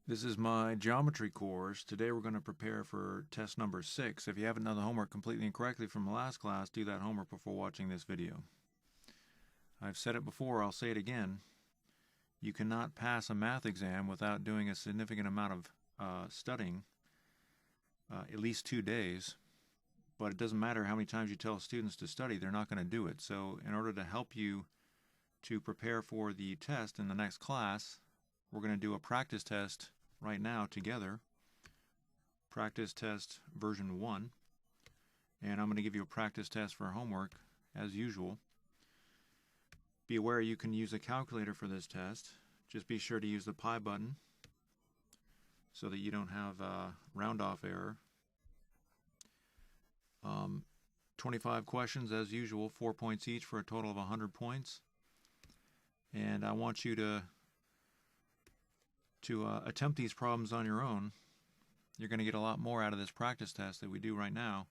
This is my geometry course. Today we're going to prepare for test number 6. If you haven't done the homework completely and correctly from the last class, do that homework before watching this video. I've said it before, I'll say it again. You cannot pass a math exam without doing a significant amount of studying, at least 2 days. But it doesn't matter how many times you tell students to study, they're not going to do it. So in order to help you to prepare for the test in the next class, we're going to do a practice test right now together, practice test version 1, and I'm going to give you a practice test for homework as usual. Be aware you can use a calculator for this test. Just be sure to use the pi button so that you don't have round off error. 25 questions as usual, 4 points each for a total of 100 points. And I want you to attempt these problems on your own. You're going to get a lot more out of this practice test that we do right now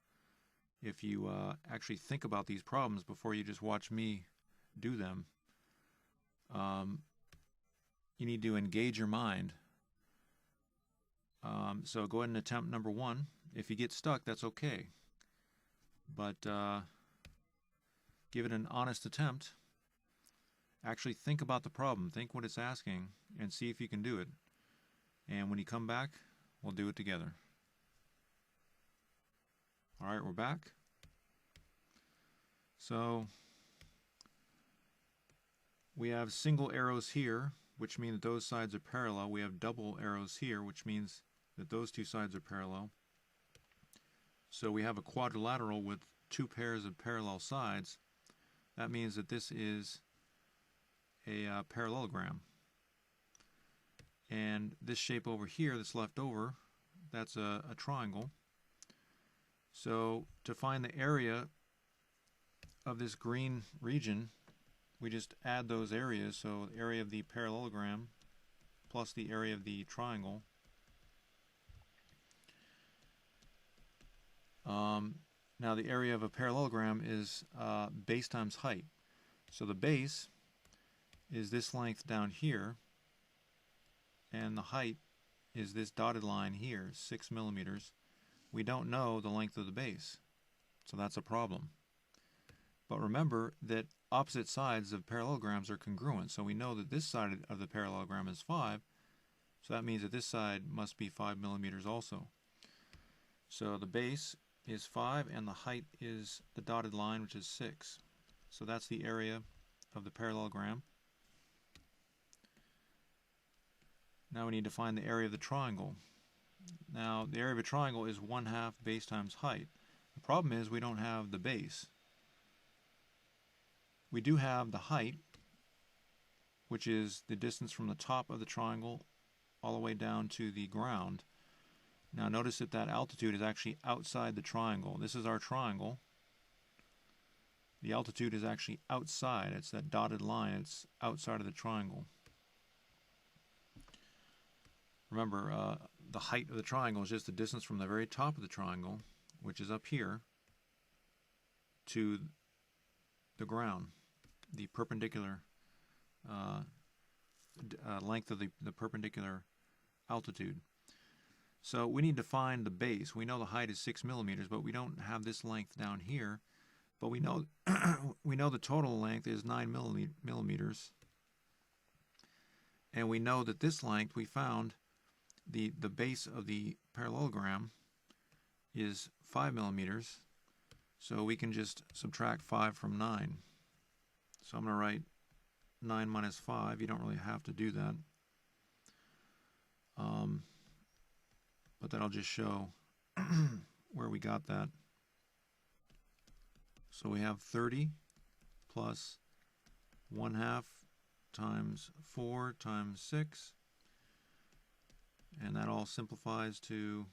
if you actually think about these problems before you just watch me do them. You need to engage your mind. So go ahead and attempt number 1. If you get stuck, that's okay. But give it an honest attempt. Actually think about the problem. Think what it's asking and see if you can do it. And when you come back, we'll do it together. All right, we're back. So we have single arrows here, which mean that those sides are parallel. We have double arrows here, which means that those two sides are parallel. So we have a quadrilateral with 2 pairs of parallel sides. That means that this is a parallelogram. And this shape over here that's left over, that's a triangle. So to find the area of this green region, we just add those areas. So the area of the parallelogram plus the area of the triangle. Now the area of a parallelogram is base times height. So the base is this length down here, and the height is this dotted line here, 6 millimeters. We don't know the length of the base, so that's a problem. But remember that opposite sides of parallelograms are congruent, so we know that this side of the parallelogram is 5, so that means that this side must be 5 millimeters also. So the base is 5, and the height is the dotted line, which is 6. So that's the area of the parallelogram. Now we need to find the area of the triangle. Now the area of a triangle is 1/2 base times height. The problem is we don't have the base. We do have the height, which is the distance from the top of the triangle all the way down to the ground. Now notice that that altitude is actually outside the triangle. This is our triangle. The altitude is actually outside. It's that dotted line. It's outside of the triangle. Remember, the height of the triangle is just the distance from the very top of the triangle, which is up here, to the ground, the perpendicular length of the perpendicular altitude. So we need to find the base. We know the height is 6 millimeters, but we don't have this length down here. But we know we know the total length is 9 millimeters. And we know that this length we found the base of the parallelogram is 5 millimeters, so we can just subtract 5 from 9. So I'm going to write 9 minus 5. You don't really have to do that, but that'll just show where we got that. So we have 30 plus 1/2 times 4 times 6, and that all simplifies to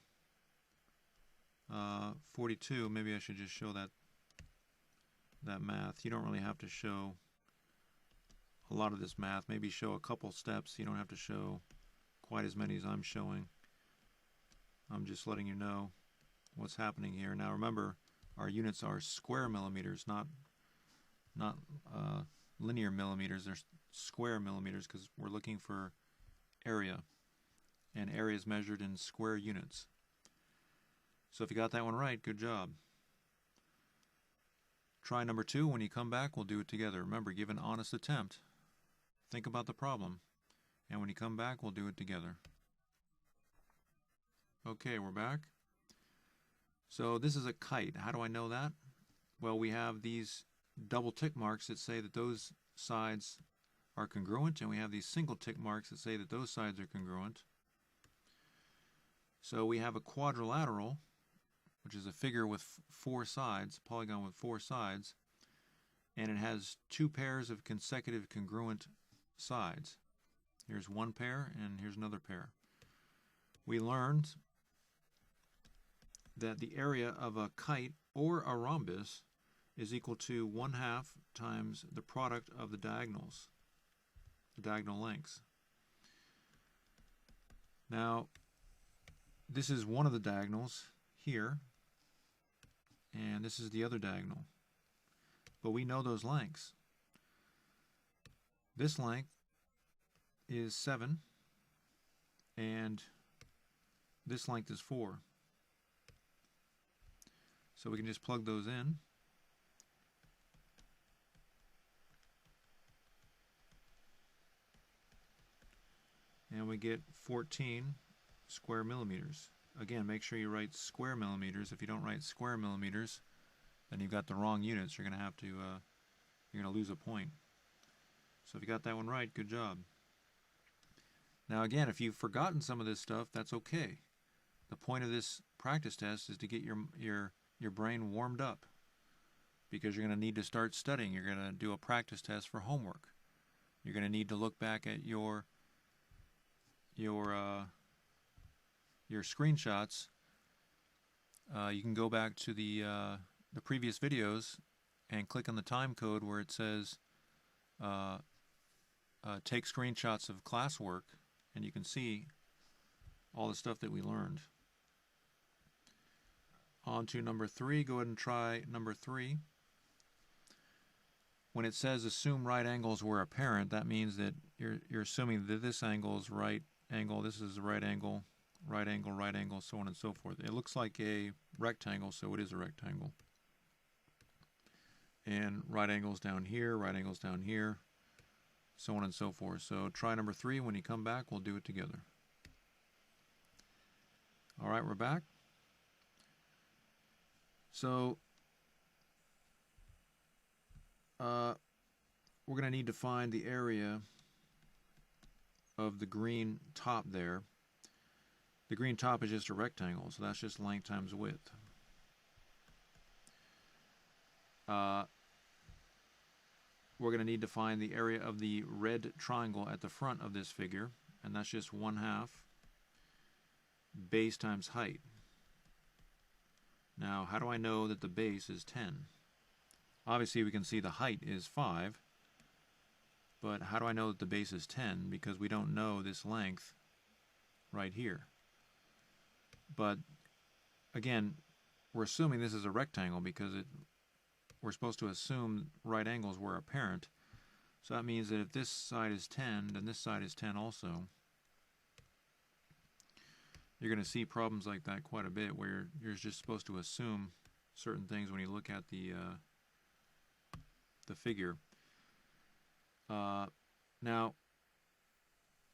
42. Maybe I should just show that math. You don't really have to show a lot of this math. Maybe show a couple steps. You don't have to show quite as many as I'm showing. I'm just letting you know what's happening here. Now remember, our units are square millimeters, not linear millimeters. They're square millimeters because we're looking for area. and area is measured in square units. So if you got that one right, good job. Try number 2. When you come back, we'll do it together. Remember, give an honest attempt. Think about the problem. And when you come back, we'll do it together. Okay, we're back. So this is a kite. How do I know that? Well, we have these double tick marks that say that those sides are congruent, and we have these single tick marks that say that those sides are congruent. So we have a quadrilateral, which is a figure with 4 sides, polygon with 4 sides, and it has 2 pairs of consecutive congruent sides. Here's one pair, and here's another pair. We learned that the area of a kite or a rhombus is equal to 1/2 times the product of the diagonals, the diagonal lengths. Now, this is one of the diagonals here, and this is the other diagonal. But we know those lengths. This length is 7, and this length is 4. So we can just plug those in. And we get 14 square millimeters. Again, make sure you write square millimeters. If you don't write square millimeters, then you've got the wrong units. You're going to have to, you're going to lose a point. So if you got that one right, good job. Now again, if you've forgotten some of this stuff, that's okay. The point of this practice test is to get your brain warmed up, because you're going to need to start studying. You're going to do a practice test for homework. You're going to need to look back at your screenshots. You can go back to the previous videos and click on the time code where it says take screenshots of classwork, and you can see all the stuff that we learned. On to number 3. Go ahead and try number 3. When it says assume right angles were apparent, that means that you're assuming that this angle is right angle, this is a right angle, right angle, right angle, so on and so forth. It looks like a rectangle, so it is a rectangle. And right angles down here, right angles down here, so on and so forth. So try number 3. When you come back, we'll do it together. All right, we're back. So we're going to need to find the area of the green top there. The green top is just a rectangle, so that's just length times width. We're going to need to find the area of the red triangle at the front of this figure, and that's just 1/2 base times height. Now, how do I know that the base is 10? Obviously, we can see the height is 5, but how do I know that the base is 10? Because we don't know this length right here. But again, we're assuming this is a rectangle because we're supposed to assume right angles were apparent. So that means that if this side is 10, then this side is 10 also. You're going to see problems like that quite a bit, where you're just supposed to assume certain things when you look at the figure. Now,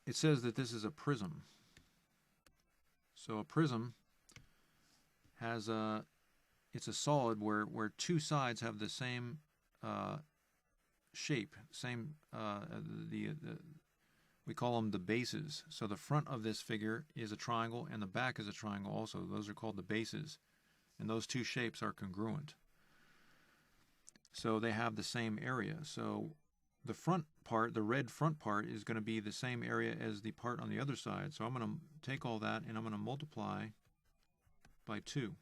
it says that this is a prism. So a prism has it's a solid where 2 sides have the same shape, same we call them the bases. So the front of this figure is a triangle and the back is a triangle also. Those are called the bases. And those 2 shapes are congruent. So they have the same area. So the front part, the red front part, is going to be the same area as the part on the other side. So I'm going to take all that and I'm going to multiply by 2.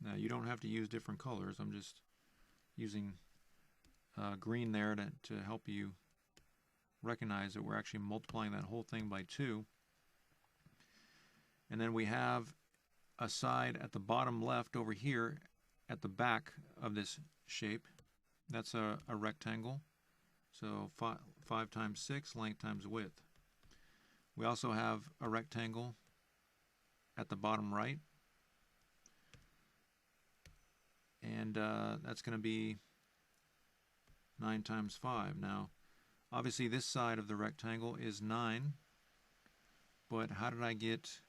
Now you don't have to use different colors. I'm just using green there to help you recognize that we're actually multiplying that whole thing by 2. And then we have a side at the bottom left over here at the back of this shape. That's a rectangle. So 5 times 6, length times width. We also have a rectangle at the bottom right, and that's going to be 9 times 5. Now, obviously this side of the rectangle is 9, but how did I get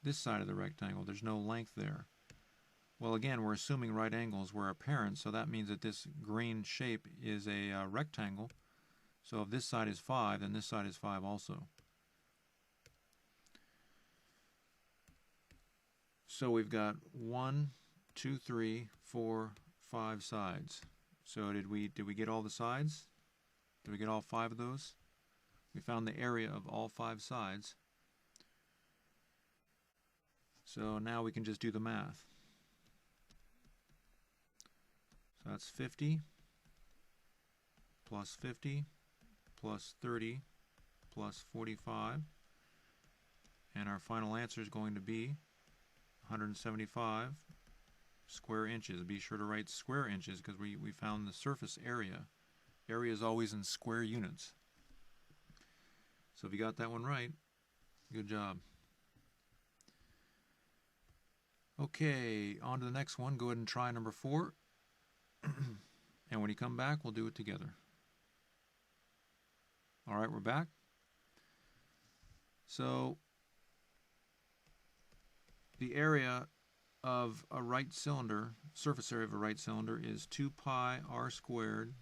this side of the rectangle? There's no length there. Well, again, we're assuming right angles were apparent, so that means that this green shape is a rectangle. So if this side is 5, then this side is 5 also. So we've got 1, 2, 3, 4, 5 sides. So did we get all the sides? Did we get all 5 of those? We found the area of all 5 sides. So now we can just do the math. So that's 50 plus 50 plus 30 plus 45. And our final answer is going to be 175 square inches. Be sure to write square inches because we found the surface area. Area is always in square units. So if you got that one right, good job. Okay, on to the next one. Go ahead and try number 4. And when you come back, we'll do it together. All right, we're back. So the area of a right cylinder, surface area of a right cylinder, is 2 pi r squared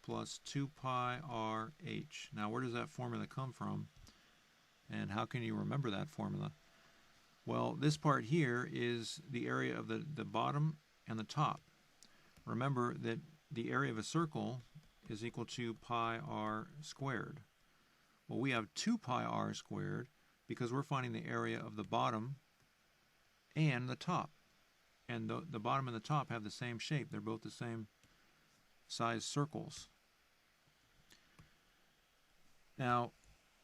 plus 2 pi r h. Now, where does that formula come from? And how can you remember that formula? Well, this part here is the area of the bottom and the top. Remember that the area of a circle is equal to pi r squared. Well, we have 2 pi r squared because we're finding the area of the bottom and the top. And the bottom and the top have the same shape. They're both the same size circles. Now,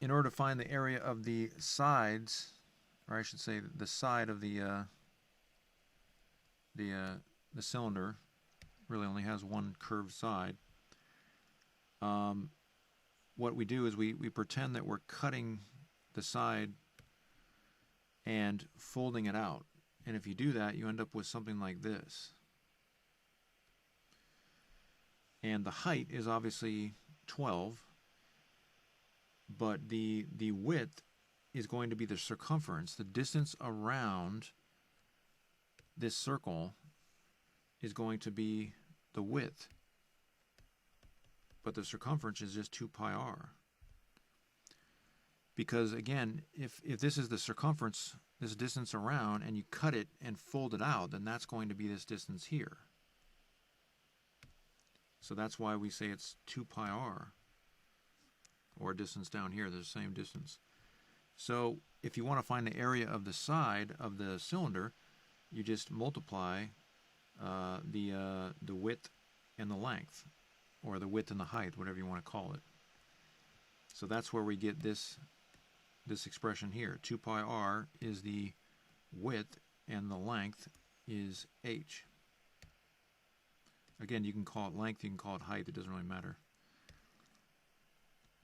in order to find the area of the sides, or I should say the side of the cylinder, really only has one curved side. What we do is we pretend that we're cutting the side and folding it out. And if you do that, you end up with something like this. And the height is obviously 12, but the width is going to be the circumference. The distance around this circle is going to be the width, but the circumference is just 2 pi r. Because again, if this is the circumference, this distance around, and you cut it and fold it out, then that's going to be this distance here. So that's why we say it's 2 pi r, or a distance down here, they're the same distance. So if you want to find the area of the side of the cylinder, you just multiply the width and the length, or the width and the height, whatever you want to call it. So that's where we get this expression here. 2 pi r is the width and the length is h. Again, you can call it length, you can call it height, it doesn't really matter.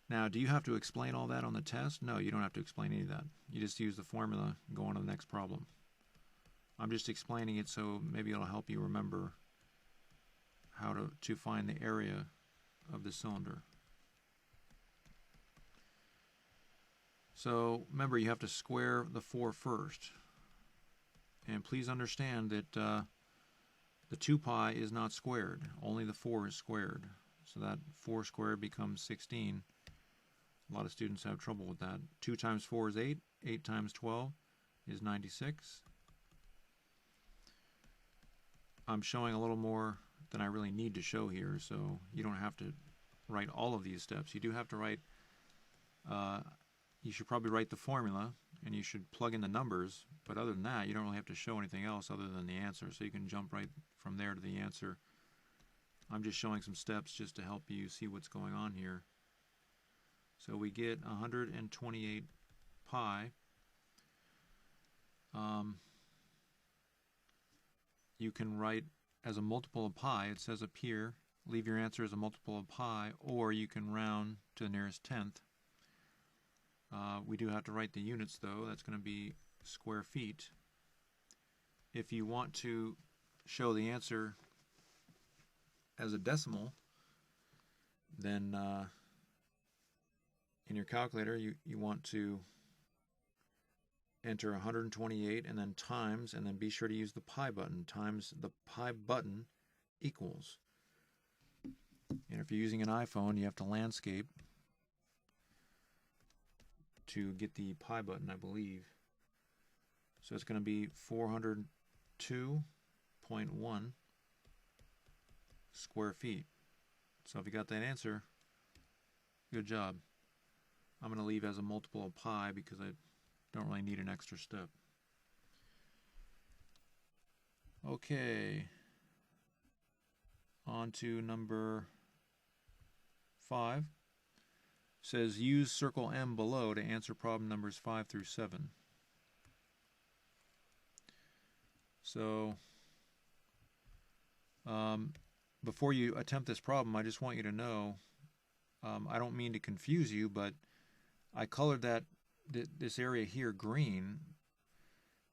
Now, do you have to explain all that on the test? No, you don't have to explain any of that. You just use the formula and go on to the next problem. I'm just explaining it so maybe it'll help you remember how to find the area of the cylinder. So remember, you have to square the 4 first. And please understand that the 2 pi is not squared. Only the 4 is squared. So that 4 squared becomes 16. A lot of students have trouble with that. 2 times 4 is 8. 8 times 12 is 96. I'm showing a little more than I really need to show here, so you don't have to write all of these steps. You do have to write, you should probably write the formula, and you should plug in the numbers, but other than that, you don't really have to show anything else other than the answer, so you can jump right from there to the answer. I'm just showing some steps just to help you see what's going on here. So we get 128 pi. You can write as a multiple of pi. It says up here, leave your answer as a multiple of pi, or you can round to the nearest tenth. We do have to write the units, though. That's going to be square feet. If you want to show the answer as a decimal, then in your calculator you want to enter 128 and then times, and then be sure to use the pi button. Times the pi button equals. And if you're using an iPhone, you have to landscape to get the pi button, I believe. So it's going to be 402.1 square feet. So if you got that answer, good job. I'm going to leave as a multiple of pi because I don't really need an extra step. Okay. On to number 5. Says use circle M below to answer problem numbers 5 through 7. So before you attempt this problem, I just want you to know, I don't mean to confuse you, but I colored this area here green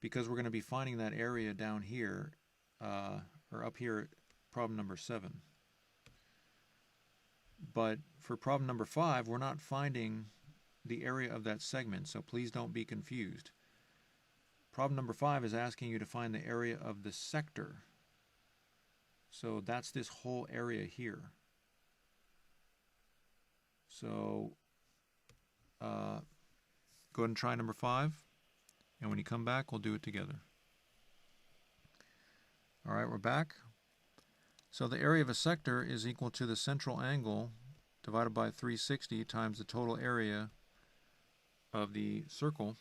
because we're going to be finding that area down here, or up here at problem number 7. But for problem number 5, we're not finding the area of that segment, so please don't be confused. Problem number 5 is asking you to find the area of the sector. So that's this whole area here. So go ahead and try number 5, and when you come back, we'll do it together. All right, we're back. So the area of a sector is equal to the central angle divided by 360 times the total area of the circle,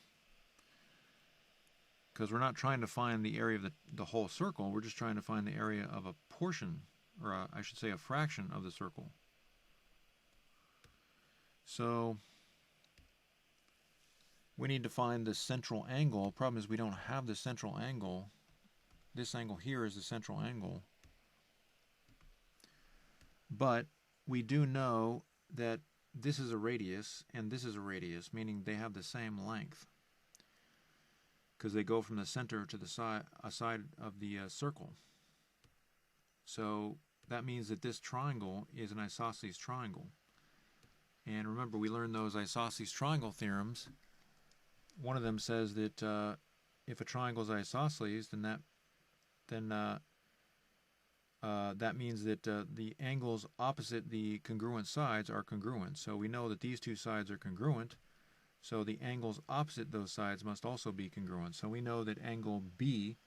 because we're not trying to find the area of the whole circle, we're just trying to find the area of a portion, or I should say a fraction of the circle. So we need to find the central angle. Problem is we don't have the central angle. This angle here is the central angle. But we do know that this is a radius and this is a radius, meaning they have the same length, because they go from the center to the side of the circle. So that means that this triangle is an isosceles triangle. And remember, we learned those isosceles triangle theorems. One of them says that if a triangle is isosceles, then that means that the angles opposite the congruent sides are congruent. So we know that these two sides are congruent, so the angles opposite those sides must also be congruent. So we know that angle B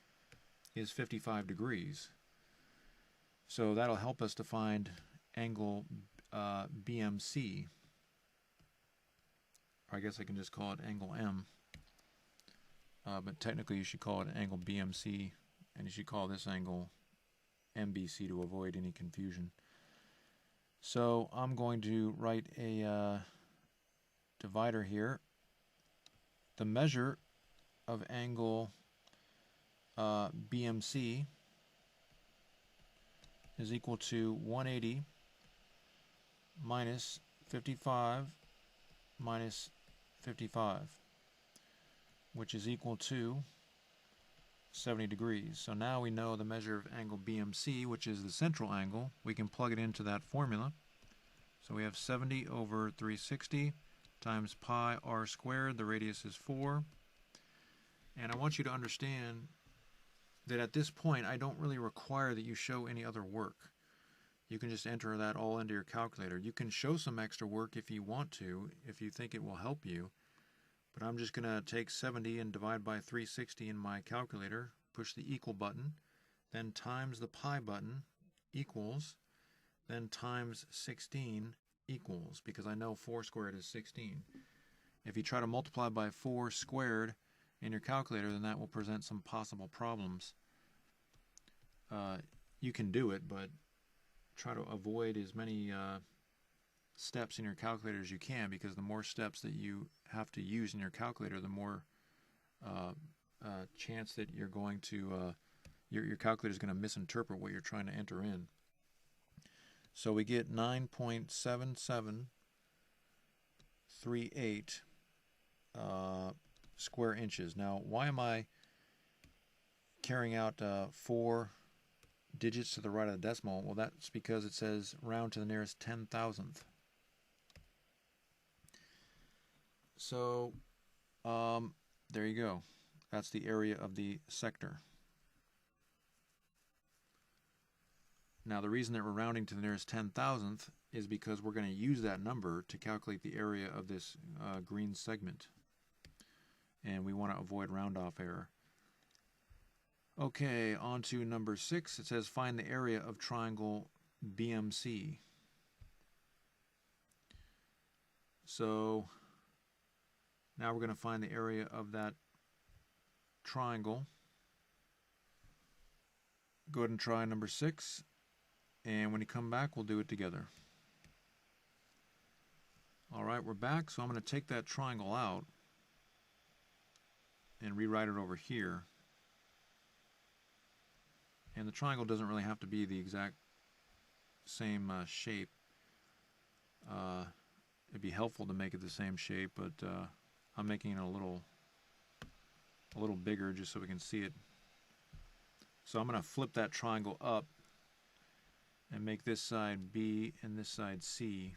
is 55 degrees. So that'll help us to find angle BMC. Or I guess I can just call it angle M. But technically you should call it angle BMC, and you should call this angle MBC to avoid any confusion. So I'm going to write a divider here. The measure of angle BMC is equal to 180 minus 55 minus 55, which is equal to 70 degrees. So now we know the measure of angle BMC, which is the central angle. We can plug it into that formula. So we have 70 over 360 times pi r squared. The radius is 4. And I want you to understand that at this point, I don't really require that you show any other work. You can just enter that all into your calculator. You can show some extra work if you want to, if you think it will help you. But I'm just going to take 70 and divide by 360 in my calculator, push the equal button, then times the pi button equals, then times 16 equals, because I know 4 squared is 16. If you try to multiply by 4 squared in your calculator, then that will present some possible problems. You can do it, but try to avoid as many steps in your calculator as you can, because the more steps that you have to use in your calculator, the more chance that you're going to your calculator is going to misinterpret what you're trying to enter in. So we get 9.7738 square inches. Now, why am I carrying out 4 digits to the right of the decimal? Well, that's because it says round to the nearest 10,000th. So, there you go. That's the area of the sector. Now, the reason that we're rounding to the nearest 10,000th is because we're going to use that number to calculate the area of this green segment. And we want to avoid round-off error. Okay, on to number 6. It says find the area of triangle BMC. So now we're going to find the area of that triangle. Go ahead and try number 6. And when you come back, we'll do it together. All right, we're back. So I'm going to take that triangle out and rewrite it over here. And the triangle doesn't really have to be the exact same shape. It'd be helpful to make it the same shape, but I'm making it a little bigger just so we can see it. So I'm going to flip that triangle up and make this side B and this side C,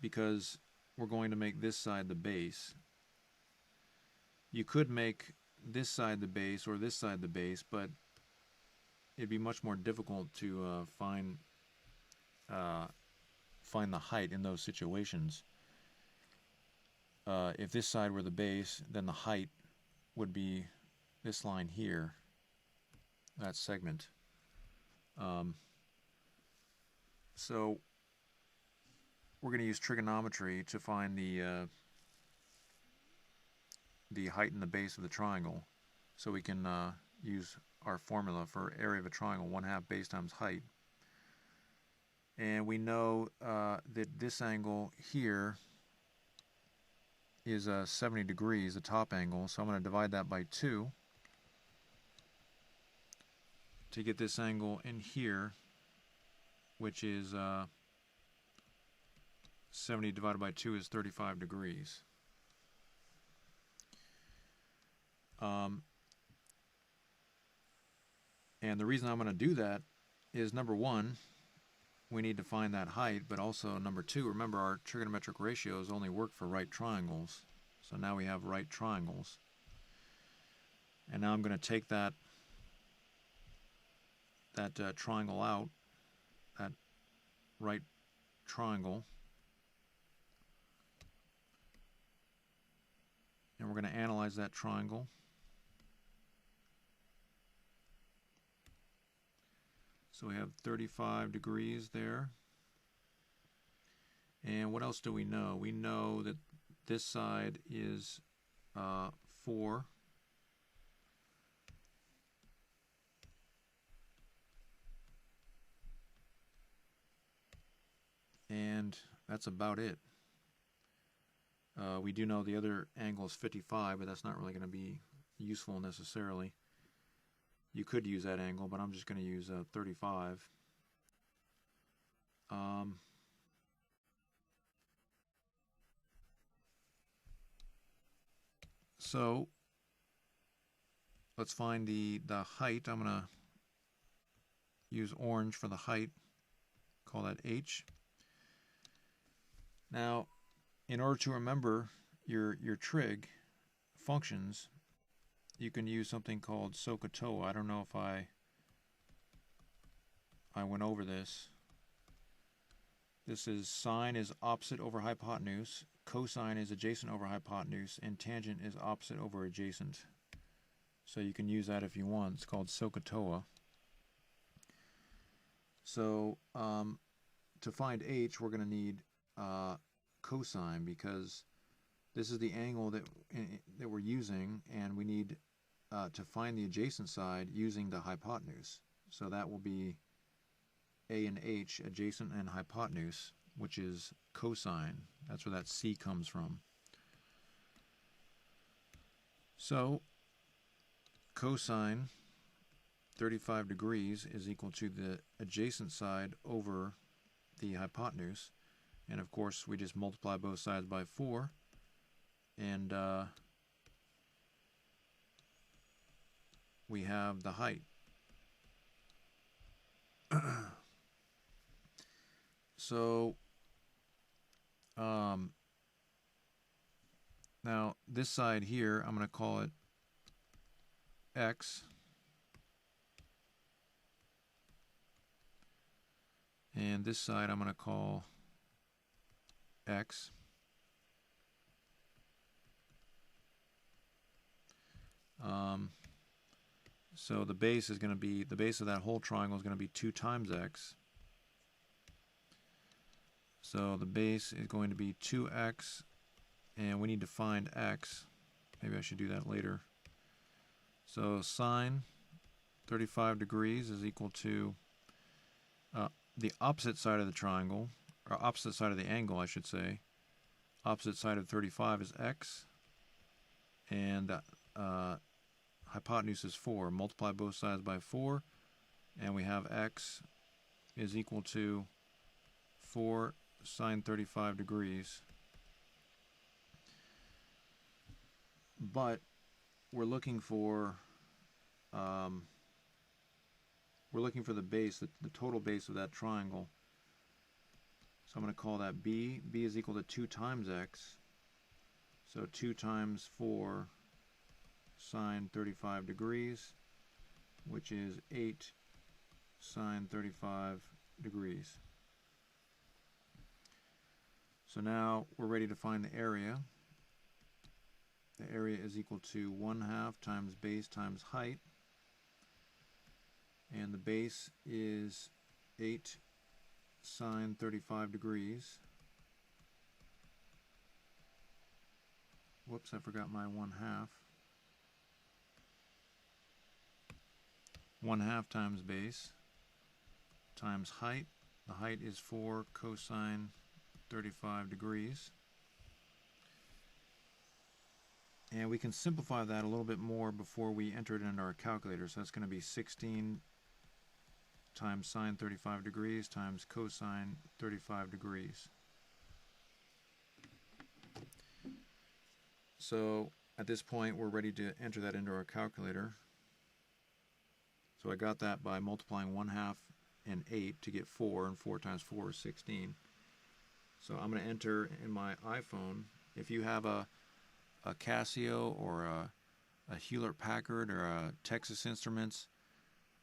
because we're going to make this side the base. You could make this side the base or this side the base, but it'd be much more difficult to find the height in those situations. If this side were the base, then the height would be this line here, that segment. So we're going to use trigonometry to find the height and the base of the triangle, so we can use our formula for area of a triangle, 1/2 base times height. And we know that this angle here is 70 degrees, the top angle, so I'm going to divide that by 2 to get this angle in here, which is 70 divided by 2 is 35 degrees. And the reason I'm going to do that is, number 1, we need to find that height, but also number 2, remember our trigonometric ratios only work for right triangles. So now we have right triangles. And now I'm going to take that triangle out, that right triangle, and we're going to analyze that triangle. So we have 35 degrees there. And what else do we know? We know that this side is 4. And that's about it. We do know the other angle is 55, but that's not really going to be useful necessarily. You could use that angle, but I'm just going to use 35. So let's find the height. I'm going to use orange for the height. Call that H. Now, in order to remember your trig functions, you can use something called SOHCAHTOA. I don't know if I went over this. This is sine is opposite over hypotenuse, cosine is adjacent over hypotenuse, and tangent is opposite over adjacent. So you can use that if you want. It's called SOHCAHTOA. So to find H, we're going to need cosine, because this is the angle that we're using, and we need to find the adjacent side using the hypotenuse. So that will be A and H, adjacent and hypotenuse, which is cosine. That's where that C comes from. So cosine 35 degrees is equal to the adjacent side over the hypotenuse. And of course, we just multiply both sides by 4. And we have the height. So, now this side here, I'm going to call it x. And this side I'm going to call x. So the base is going to be, the base of that whole triangle is going to be 2 times x. So the base is going to be 2x, and we need to find x. Maybe I should do that later. So sine 35 degrees is equal to the opposite side of the triangle, or opposite side of the angle, I should say. Opposite side of 35 is x, and hypotenuse is 4. Multiply both sides by 4, and we have x is equal to 4 sine 35 degrees. But we're looking for the base, the total base of that triangle. So I'm going to call that b. b is equal to 2 times x. So 2 times 4 sine 35 degrees, which is 8 sine 35 degrees. So now we're ready to find the area. The area is equal to 1/2 times base times height. And the base is 8 sine 35 degrees. Whoops, I forgot my 1/2. 1/2 times base times height. The height is 4 cosine 35 degrees. And we can simplify that a little bit more before we enter it into our calculator. So that's going to be 16 times sine 35 degrees times cosine 35 degrees. So at this point, we're ready to enter that into our calculator. So I got that by multiplying 1/2 and 8 to get 4, and 4 times 4 is 16. So I'm going to enter in my iPhone. If you have a Casio or a Hewlett-Packard or a Texas Instruments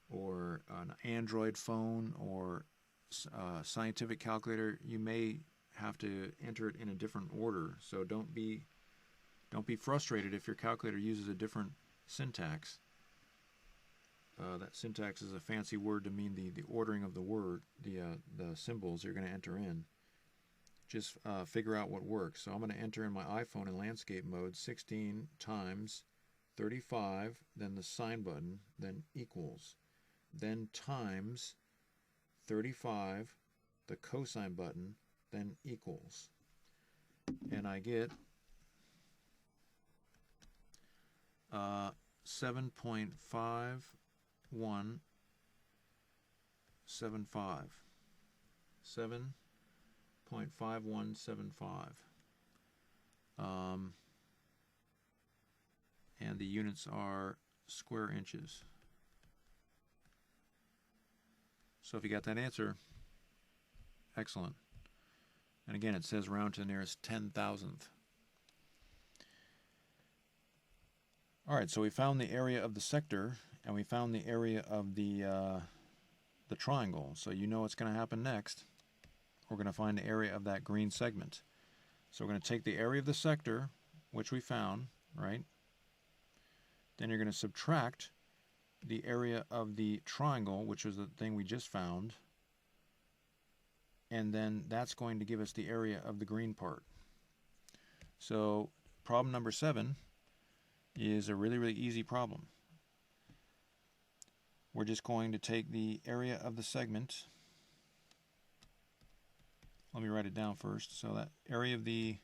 or an Android phone or a scientific calculator, you may have to enter it in a different order. So don't be frustrated if your calculator uses a different syntax. That syntax is a fancy word to mean the ordering of the word, the symbols you're going to enter in. Just figure out what works. So I'm going to enter in my iPhone in landscape mode 16 times 35, then the sign button, then equals, then times 35, the cosine button, then equals. And I get 7.5175. 7.5175. And the units are square inches. So if you got that answer, excellent. And again, it says round to the nearest 10,000th. All right, so we found the area of the sector, and we found the area of the triangle. So you know what's going to happen next. We're going to find the area of that green segment. So we're going to take the area of the sector, which we found, right? Then you're going to subtract the area of the triangle, which was the thing we just found. And then that's going to give us the area of the green part. So problem number 7 is a really, really easy problem. We're just going to take the area of the segment. Let me write it down first. So that area of the,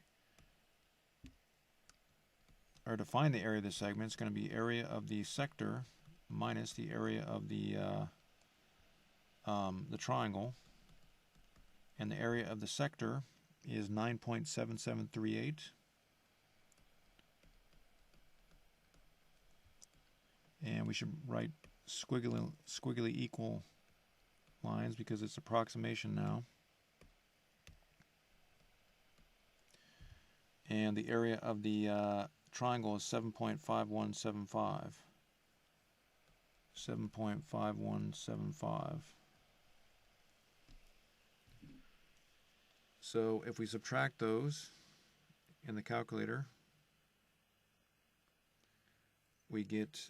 or to find the area of the segment, it's going to be area of the sector minus the area of the triangle. And the area of the sector is 9.7738. And we should write squiggly equal lines because it's approximation now. And the area of the triangle is 7.5175. 7.5175. So if we subtract those in the calculator, we get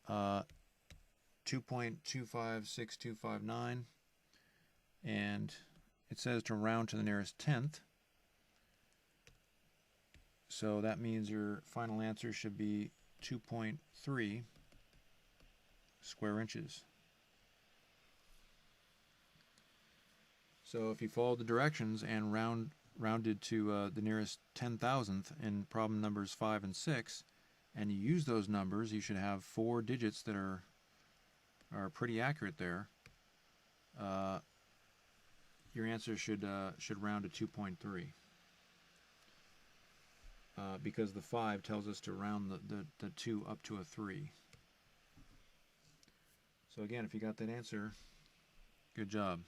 2.256259, and it says to round to the nearest tenth. So that means your final answer should be 2.3 square inches. So if you follow the directions and rounded to the nearest 10,000th in problem numbers 5 and 6, and you use those numbers, you should have 4 digits that are pretty accurate there. Your answer should round to 2.3. Because the 5 tells us to round the 2 up to a 3. So again, if you got that answer, good job.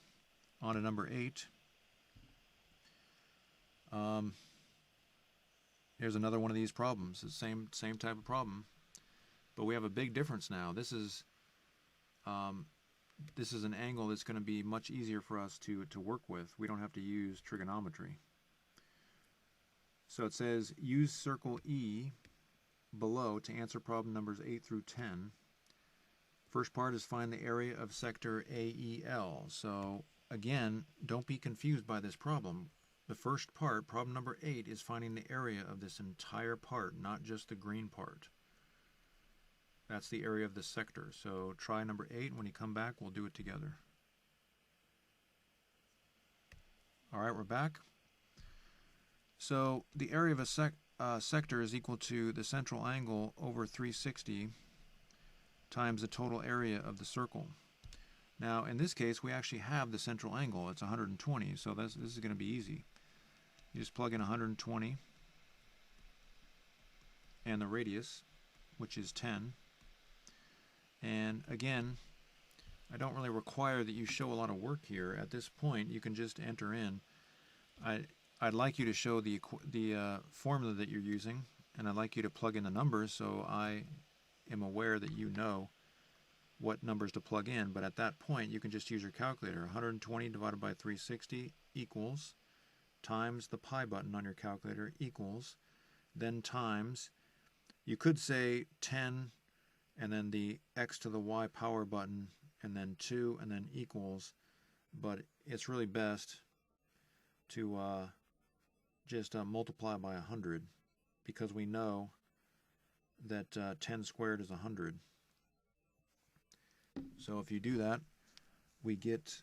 On to number 8. Here's another one of these problems. It's the same type of problem, but we have a big difference now. This is an angle that's going to be much easier for us to work with. We don't have to use trigonometry. So it says, use circle E below to answer problem numbers 8 through 10. First part is find the area of sector AEL. So again, don't be confused by this problem. The first part, problem number 8, is finding the area of this entire part, not just the green part. That's the area of the sector. So try number 8, and when you come back, we'll do it together. All right, we're back. So the area of a sector is equal to the central angle over 360 times the total area of the circle. Now, in this case, we actually have the central angle. It's 120, so this is going to be easy. You just plug in 120 and the radius, which is 10. And again, I don't really require that you show a lot of work here. At this point, you can just enter in. I'd like you to show the formula that you're using, and I'd like you to plug in the numbers so I am aware that you know what numbers to plug in. But at that point, you can just use your calculator. 120 divided by 360 equals, times the pi button on your calculator equals, then times, you could say 10 and then the x to the y power button and then 2 and then equals, but it's really best to just multiply by 100 because we know that 10 squared is 100. So if you do that, we get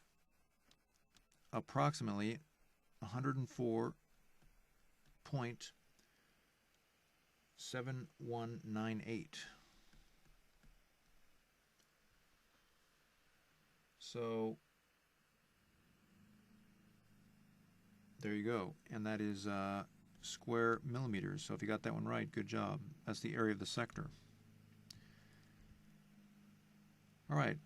approximately 104.7198. So there you go, and that is square millimeters. So if you got that one right, good job. That's the area of the sector. All right,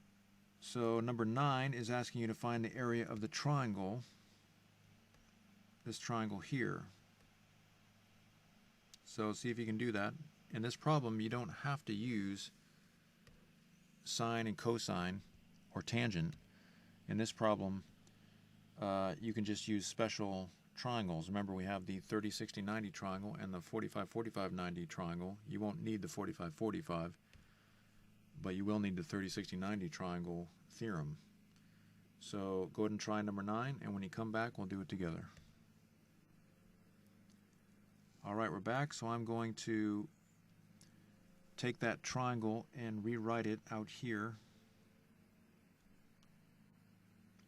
so number 9 is asking you to find the area of the triangle, this triangle here. So see if you can do that. In this problem, you don't have to use sine and cosine or tangent. In this problem, you can just use special triangles. Remember, we have the 30, 60, 90 triangle and the 45, 45, 90 triangle. You won't need the 45, 45, but you will need the 30, 60, 90 triangle theorem. So go ahead and try number 9, and when you come back, we'll do it together. All right, we're back. So I'm going to take that triangle and rewrite it out here.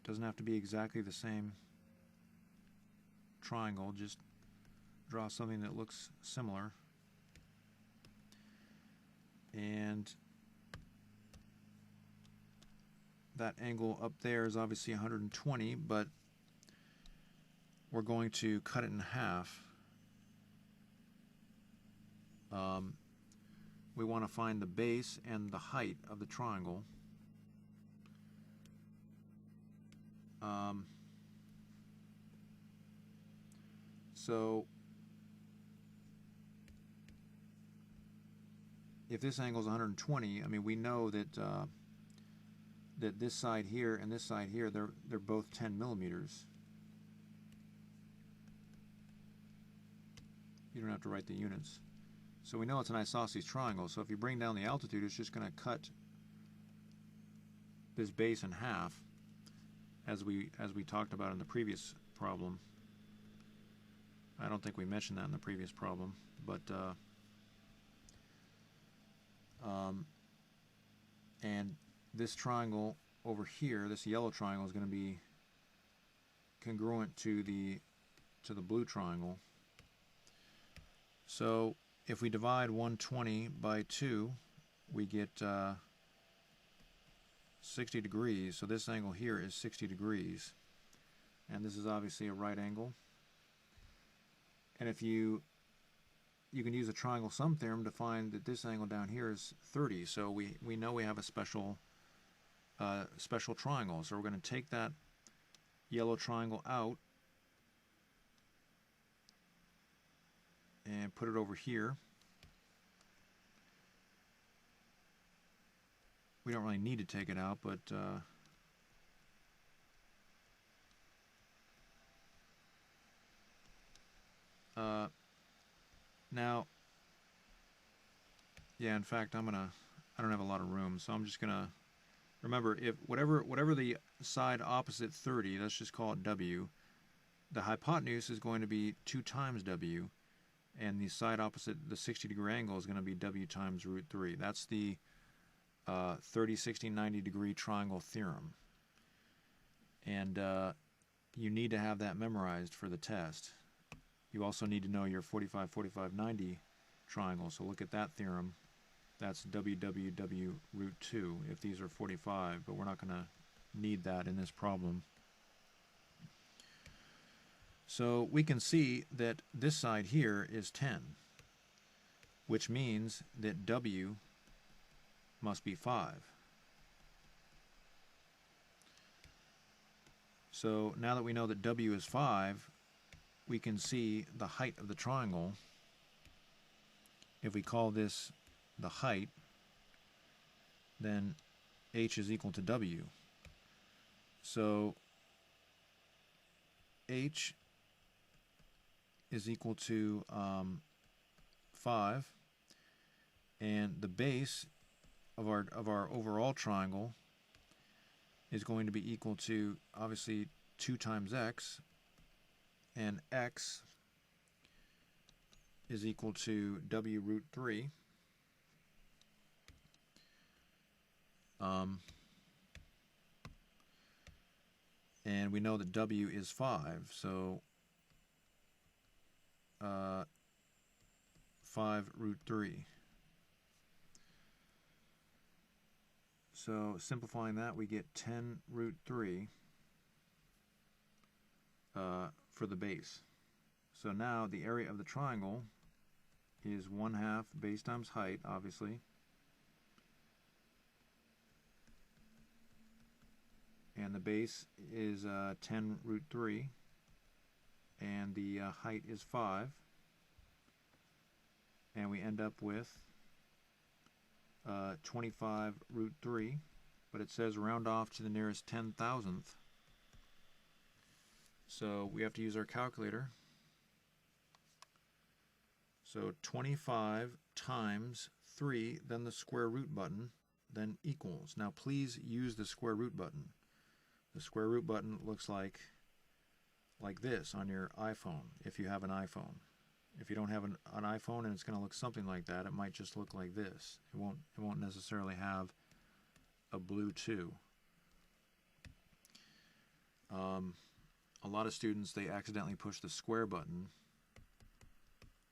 Doesn't have to be exactly the same triangle, just draw something that looks similar. And that angle up there is obviously 120, but we're going to cut it in half. We want to find the base and the height of the triangle. So if this angle is 120, I mean, we know that that this side here and this side here, they're both 10 millimeters. You don't have to write the units. So we know it's an isosceles triangle. So if you bring down the altitude, it's just going to cut this base in half, as we talked about in the previous problem. I don't think we mentioned that in the previous problem, but and this triangle over here, this yellow triangle, is going to be congruent to the blue triangle. So if we divide 120 by 2, we get 60 degrees. So this angle here is 60 degrees, and this is obviously a right angle. And if you can use a triangle sum theorem to find that this angle down here is 30. So we know we have a special triangle. So we're going to take that yellow triangle out and put it over here. We don't really need to take it out, but now, yeah, in fact, I don't have a lot of room, so I'm just gonna remember, if whatever the side opposite 30, let's just call it W, the hypotenuse is going to be 2 times W, and the side opposite the 60-degree angle is going to be W times root 3. That's the 30, 60, 90 degree triangle theorem. And you need to have that memorized for the test. You also need to know your 45, 45, 90 triangle. So look at that theorem. That's WWW root 2 if these are 45, but we're not going to need that in this problem. So we can see that this side here is 10, which means that W must be 5. So now that we know that W is 5, we can see the height of the triangle. If we call this the height, then H is equal to W. So H is equal to 5, and the base of our overall triangle is going to be equal to, obviously, 2 times x, and x is equal to W root 3. And we know that W is 5, so 5 root 3. So simplifying that, we get 10 root 3 for the base. So now the area of the triangle is 1/2 base times height, obviously. And the base is 10 root 3. And the height is 5. And we end up with 25 root 3. But it says round off to the nearest 10,000th. So we have to use our calculator. So 25 times 3, then the square root button, then equals. Now please use the square root button. The square root button looks like this on your iPhone, if you have an iPhone. If you don't have an iPhone and it's going to look something like that, it might just look like this. It won't necessarily have a blue 2. A lot of students, they accidentally push the square button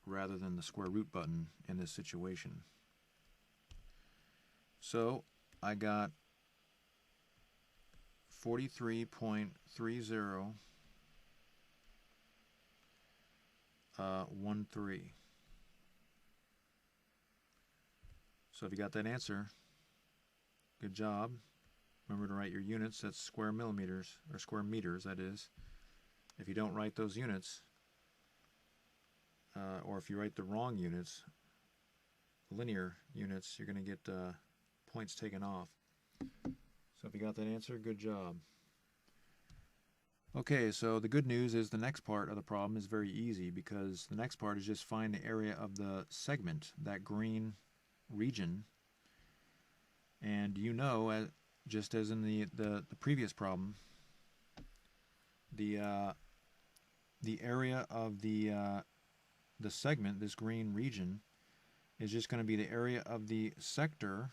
rather than the square root button in this situation. So I got 43.30 13. So if you got that answer, good job. Remember to write your units. That's square millimeters, or square meters, that is. If you don't write those units, or if you write the wrong units, linear units, you're going to get points taken off. So if you got that answer, good job. Okay, so the good news is the next part of the problem is very easy, because the next part is just find the area of the segment, that green region. And you know, just as in the previous problem, the area of the segment, this green region, is just going to be the area of the sector,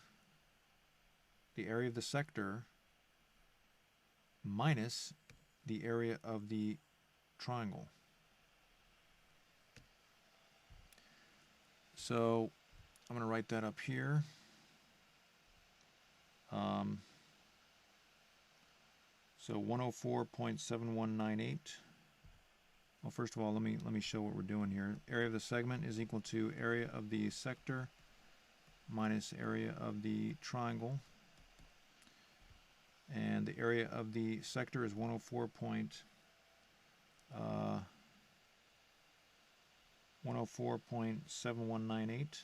minus the area of the triangle. So I'm going to write that up here. So 104.7198. Well, first of all, let me show what we're doing here. Area of the segment is equal to area of the sector minus area of the triangle. And the area of the sector is 104.7198.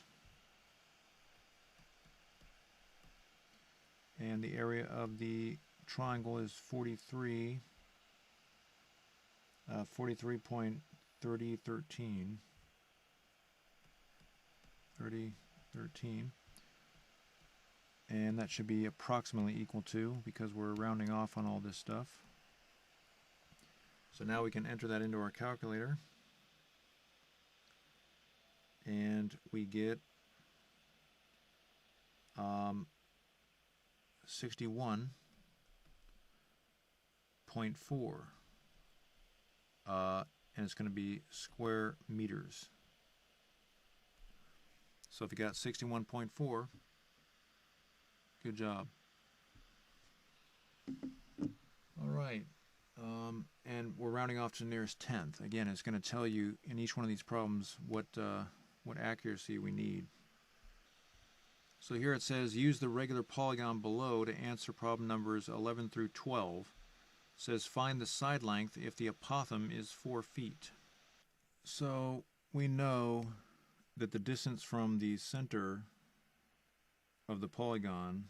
And the area of the triangle is 43.3013. And that should be approximately equal to, because we're rounding off on all this stuff. So now we can enter that into our calculator, and we get 61.4, and it's going to be square meters. So if you got 61.4, good job. All right, and we're rounding off to the nearest tenth. Again, it's going to tell you in each one of these problems what accuracy we need. So here it says, use the regular polygon below to answer problem numbers 11 through 12. It says, find the side length if the apothem is 4 feet. So we know that the distance from the center of the polygon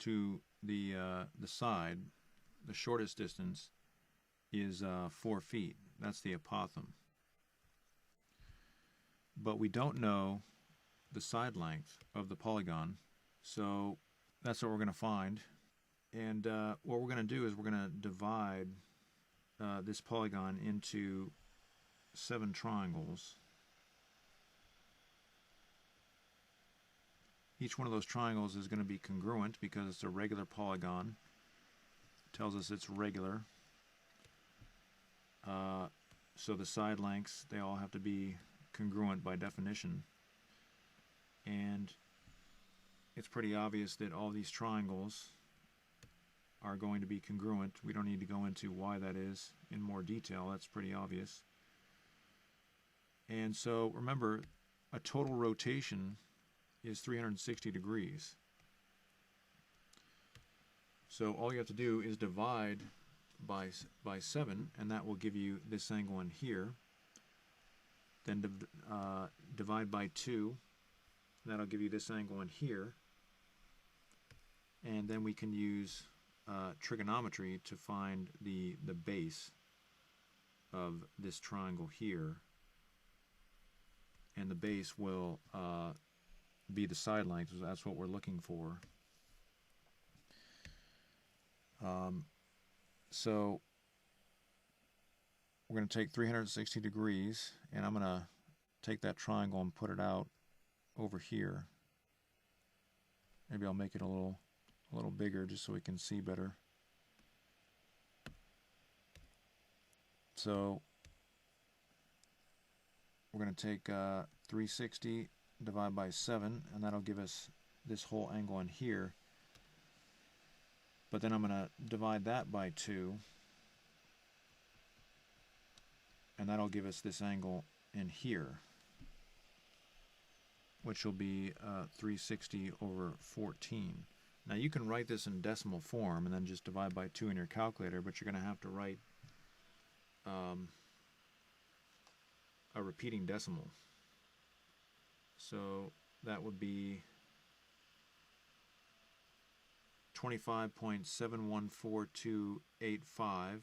to the side, the shortest distance, is 4 feet. That's the apothem. But we don't know the side length of the polygon, so that's what we're going to find. And what we're going to do is we're going to divide this polygon into 7 triangles. Each one of those triangles is going to be congruent because it's a regular polygon. It tells us it's regular. So the side lengths, they all have to be congruent by definition. And it's pretty obvious that all these triangles are going to be congruent. We don't need to go into why that is in more detail. That's pretty obvious. And so remember, a total rotation is 360 degrees. So all you have to do is divide by 7, and that will give you this angle in here. Then divide by 2, that'll give you this angle in here. And then we can use trigonometry to find the base of this triangle here. And the base will be the side length. That's what we're looking for. So we're going to take 360 degrees, and I'm going to take that triangle and put it out over here. Maybe I'll make it a little bigger just so we can see better. So we're going to take 360 divide by 7, and that'll give us this whole angle in here. But then I'm going to divide that by 2, and that'll give us this angle in here, which will be 360 over 14. Now you can write this in decimal form and then just divide by 2 in your calculator, but you're going to have to write a repeating decimal. So that would be 25.714285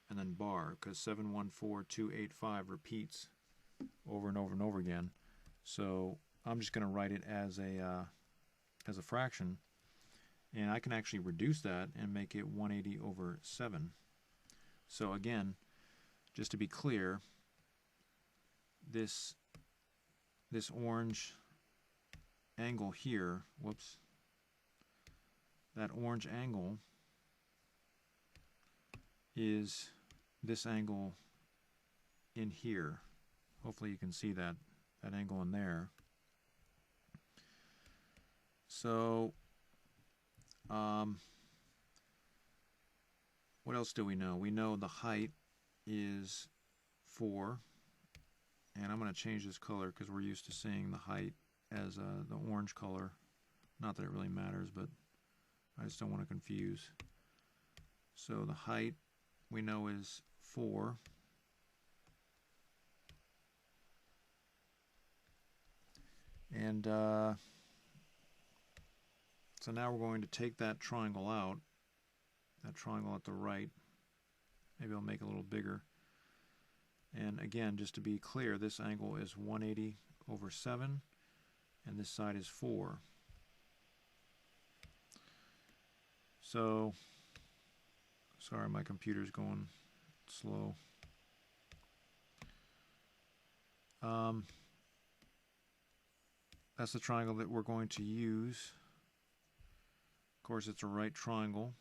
and then bar, because 714285 repeats over and over and over again. So I'm just going to write it as a fraction, and I can actually reduce that and make it 180 over 7. So again, just to be clear, this orange angle here, whoops, that orange angle is this angle in here. Hopefully you can see that angle in there. So what else do we know? We know the height is 4, and I'm going to change this color because we're used to seeing the height as the orange color. Not that it really matters, but I just don't want to confuse. So the height we know is 4. And so now we're going to take that triangle out, that triangle at the right. Maybe I'll make it a little bigger. And again, just to be clear, this angle is 180 over 7, and this side is 4. So, sorry, my computer's going slow. That's the triangle that we're going to use. Of course, it's a right triangle.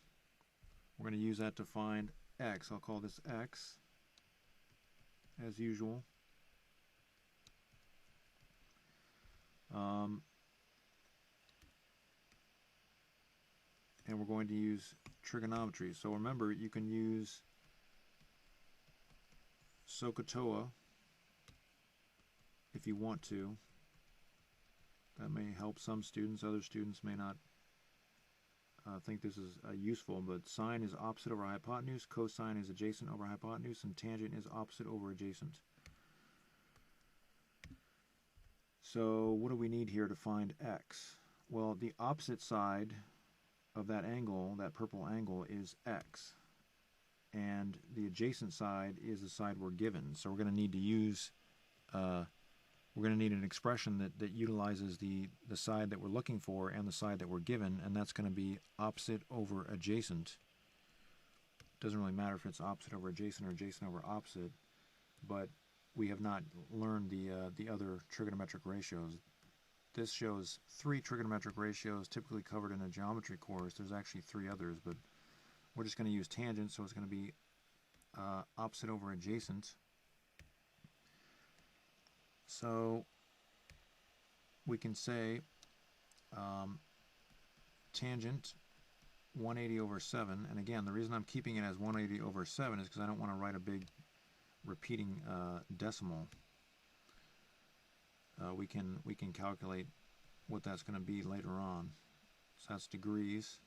We're going to use that to find x. I'll call this x, as usual. And we're going to use trigonometry. So remember, you can use SOHCAHTOA if you want to. That may help some students. Other students may not think this is useful, but sine is opposite over hypotenuse, cosine is adjacent over hypotenuse, and tangent is opposite over adjacent. So what do we need here to find x? Well, the opposite side of that angle, that purple angle, is x. And the adjacent side is the side we're given. So we're going to need to use, we're going to need an expression that utilizes the side that we're looking for and the side that we're given, and that's going to be opposite over adjacent. Doesn't really matter if it's opposite over adjacent or adjacent over opposite, but we have not learned the other trigonometric ratios. This shows 3 trigonometric ratios typically covered in a geometry course. There's actually 3 others, but we're just going to use tangent, so it's going to be opposite over adjacent. So we can say tangent 180 over 7, and again, the reason I'm keeping it as 180 over 7 is because I don't want to write a big repeating decimal. We can calculate what that's going to be later on. So that's degrees.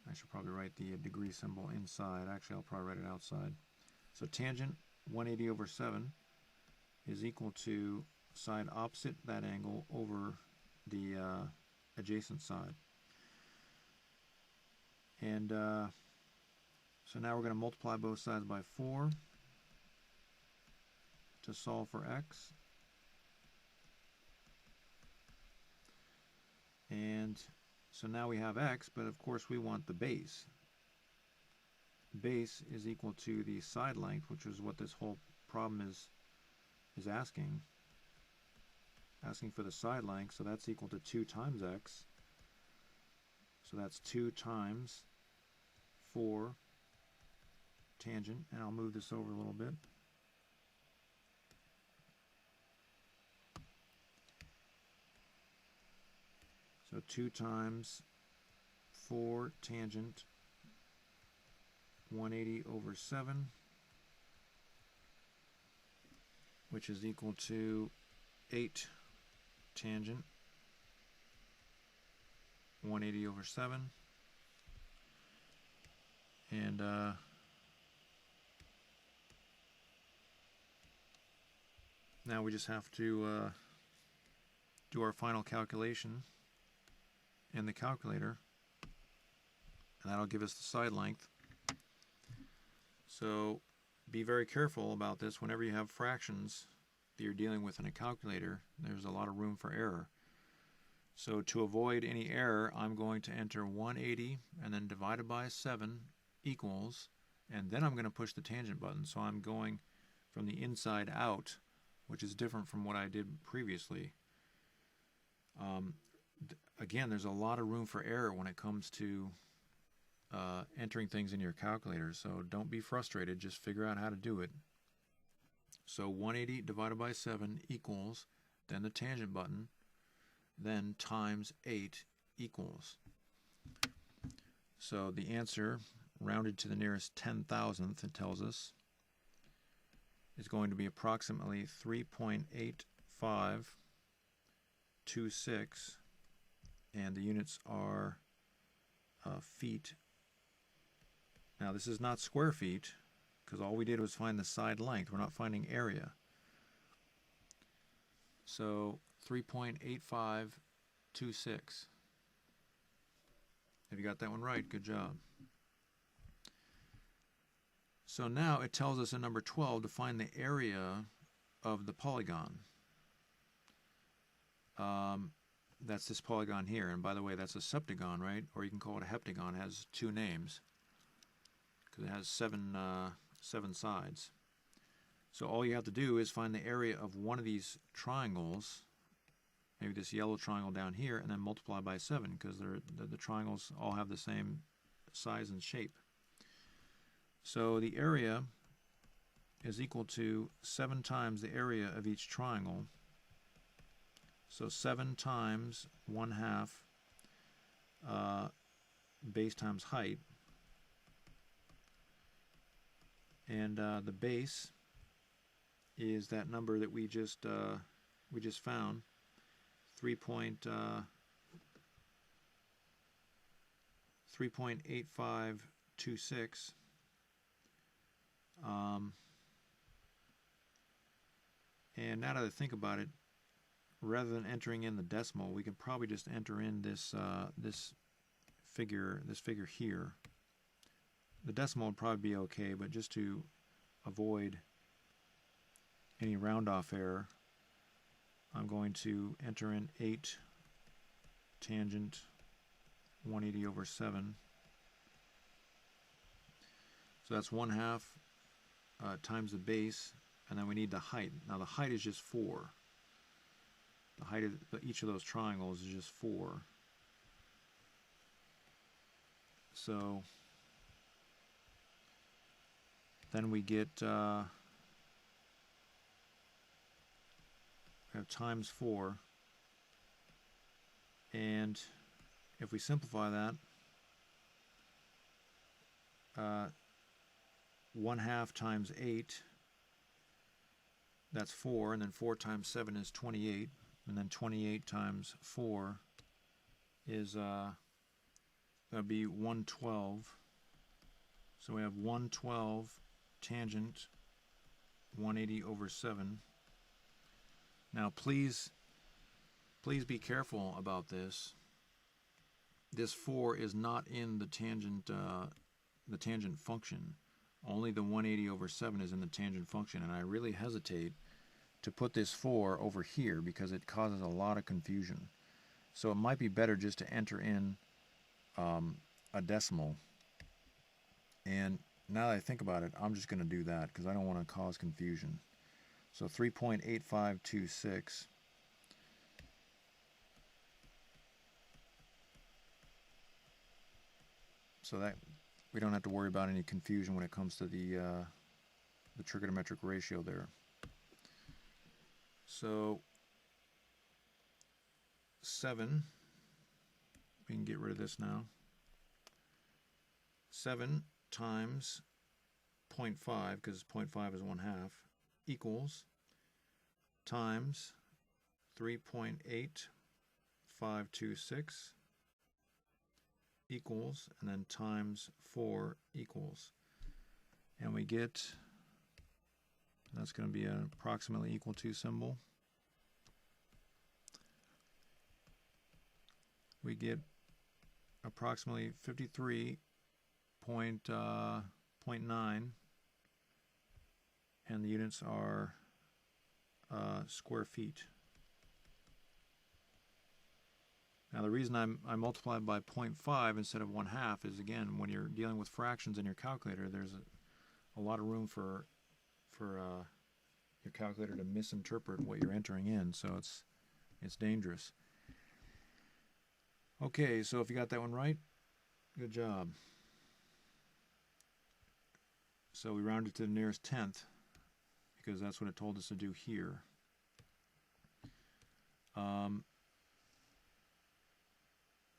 I should probably write the degree symbol inside. Actually, I'll probably write it outside. So tangent 180 over 7 is equal to side opposite that angle over the adjacent side. And so now we're going to multiply both sides by 4 to solve for x. And so now we have x, but of course we want the base. Base is equal to the side length, which is what this whole problem is asking. Asking for the side length, so that's equal to 2 times x. So that's 2 times 4 tangent, and I'll move this over a little bit. So 2 times 4 tangent 180 over 7 which is equal to 8 tangent 180 over 7. And now we just have to do our final calculation in the calculator, and that'll give us the side length. So be very careful about this whenever you have fractions that you're dealing with in a calculator. There's a lot of room for error. So to avoid any error, I'm going to enter 180 and then divided by 7 equals, and then I'm going to push the tangent button. So I'm going from the inside out, which is different from what I did previously. Again, there's a lot of room for error when it comes to entering things in your calculator, so don't be frustrated, just figure out how to do it. So 180 divided by 7 equals, then the tangent button, then times 8 equals. So the answer, rounded to the nearest 10,000th, it tells us, is going to be approximately 3.8526, and the units are feet. Now this is not square feet, because all we did was find the side length. We're not finding area. So 3.8526. Have you got that one right? Good job. So now it tells us in number 12 to find the area of the polygon. That's this polygon here, and by the way, that's a septagon, right? Or you can call it a heptagon. It has two names because it has seven sides. So all you have to do is find the area of one of these triangles, maybe this yellow triangle down here, and then multiply by 7, because the triangles all have the same size and shape. So the area is equal to 7 times the area of each triangle. So 7 times 1/2 base times height. And the base is that number that we just found, 3.8526. And now that I think about it, rather than entering in the decimal, we can probably just enter in this this figure here. The decimal would probably be okay, but just to avoid any round off error, I'm going to enter in 8 tangent 180 over 7. So that's 1/2 times the base, and then we need the height. Now the height is just 4. The height of each of those triangles is just 4. So then we get we have times 4, and if we simplify that, 1/2 times 8, that's 4, and then 4 times 7 is 28, and then 28 times 4 is that would be 112. So we have 112 tangent 180 over 7. Now please be careful about this. This 4 is not in the tangent function. Only the 180 over 7 is in the tangent function, and I really hesitate to put this 4 over here because it causes a lot of confusion. So it might be better just to enter in a decimal. And now that I think about it, I'm just going to do that because I don't want to cause confusion. So 3.8526. So that we don't have to worry about any confusion when it comes to the trigonometric ratio there. So 7, we can get rid of this now. 7 times 0.5, because 0.5 is 1/2, equals times 3.8526 equals, and then times 4 equals. And we get, that's going to be an approximately equal to symbol. We get approximately 53.9, and the units are square feet. Now the reason I multiplied by 0.5 instead of 1/2 is, again, when you're dealing with fractions in your calculator, there's a lot of room for your calculator to misinterpret what you're entering in, so it's dangerous. Okay, so if you got that one right, good job. So we rounded to the nearest tenth because that's what it told us to do here.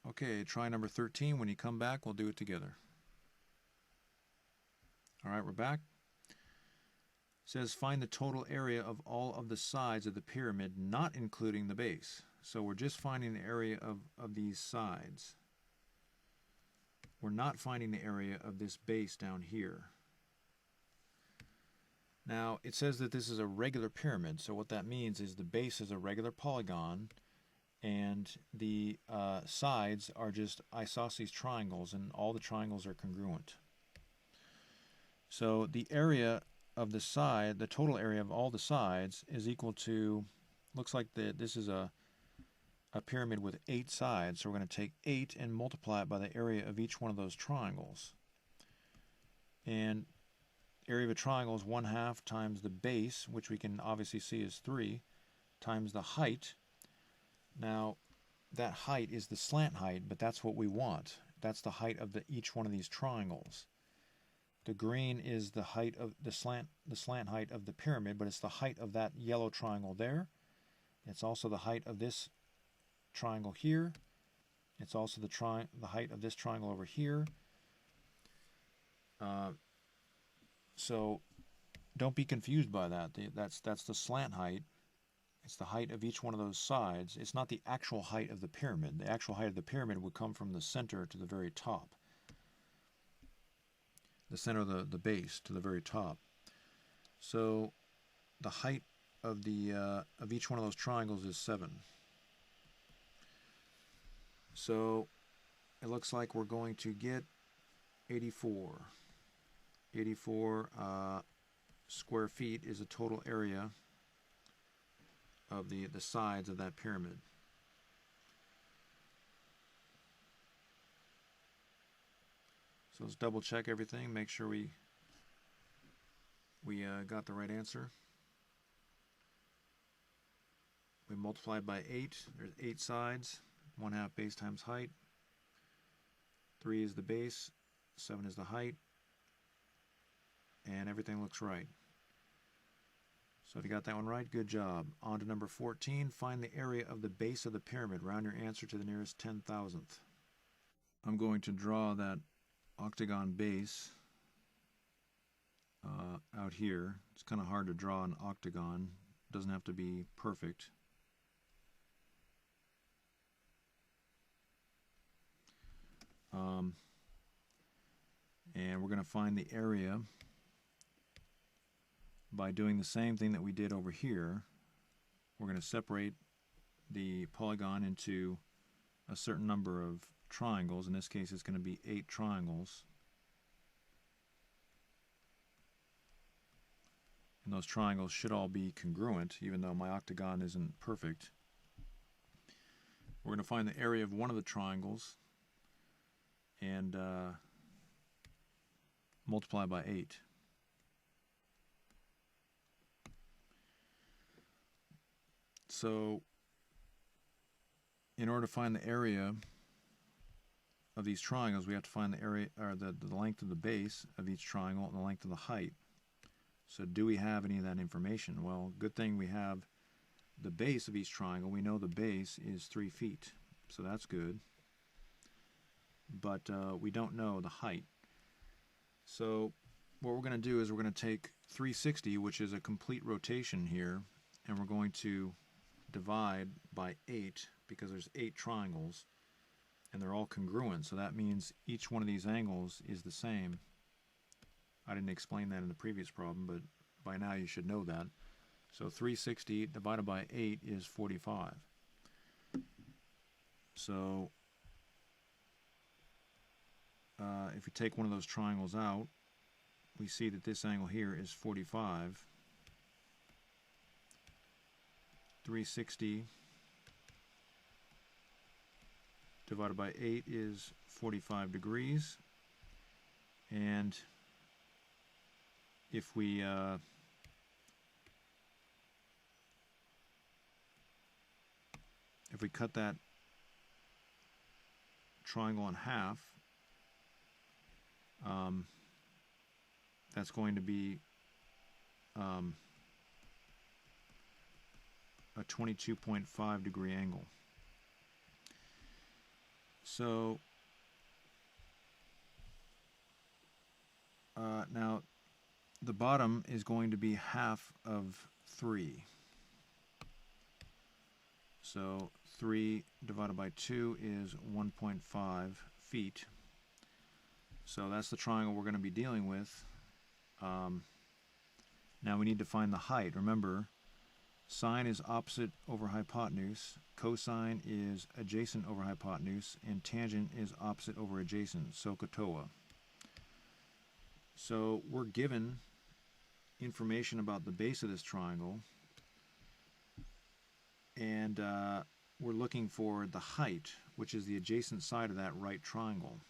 Okay, try number 13. When you come back, we'll do it together. All right, we're back. It says find the total area of all of the sides of the pyramid, not including the base. So we're just finding the area of these sides. We're not finding the area of this base down here. Now, it says that this is a regular pyramid, so what that means is the base is a regular polygon, and the sides are just isosceles triangles, and all the triangles are congruent. So the area of the side, the total area of all the sides, is equal to, looks like this is a pyramid with 8 sides, so we're going to take 8 and multiply it by the area of each one of those triangles. And area of a triangle is 1/2 times the base, which we can obviously see is 3, times the height. Now, that height is the slant height, but that's what we want. That's the height of each one of these triangles. The green is the height of the slant height of the pyramid, but it's the height of that yellow triangle there. It's also the height of this triangle here. It's also the height of this triangle over here. So don't be confused by that. That's the slant height. It's the height of each one of those sides. It's not the actual height of the pyramid. The actual height of the pyramid would come from the center to the very top. The center of the base to the very top. So the height of each one of those triangles is 7. So it looks like we're going to get 84. 84 square feet is the total area of the sides of that pyramid. So let's double check everything, make sure we got the right answer. We multiplied by 8. There's 8 sides. 1/2 base times height. 3 is the base. 7 is the height. And everything looks right. So if you got that one right, good job. On to number 14. Find the area of the base of the pyramid. Round your answer to the nearest 10,000th. I'm going to draw that octagon base out here. It's kind of hard to draw an octagon. It doesn't have to be perfect. And we're going to find the area by doing the same thing that we did over here. We're going to separate the polygon into a certain number of triangles. In this case, it's going to be 8 triangles. And those triangles should all be congruent, even though my octagon isn't perfect. We're going to find the area of one of the triangles and multiply by 8. So in order to find the area of these triangles, we have to find the area, or the length of the base of each triangle and the length of the height. So do we have any of that information? Well, good thing we have the base of each triangle. We know the base is 3 feet, so that's good. But we don't know the height. So what we're going to do is we're going to take 360, which is a complete rotation here, and we're going to divide by 8 because there's 8 triangles and they're all congruent, so that means each one of these angles is the same. I didn't explain that in the previous problem, but by now you should know that. So 360 divided by 8 is 45. So if we take one of those triangles out, we see that this angle here is 45. 360 divided by 8 is 45 degrees. And if we cut that triangle in half, that's going to be a 22.5 degree angle. So now the bottom is going to be half of 3. So 3 divided by 2 is 1.5 feet. So that's the triangle we're going to be dealing with. Now we need to find the height. Remember, sine is opposite over hypotenuse, cosine is adjacent over hypotenuse, and tangent is opposite over adjacent, SOHCAHTOA. So we're given information about the base of this triangle, and we're looking for the height, which is the adjacent side of that right triangle.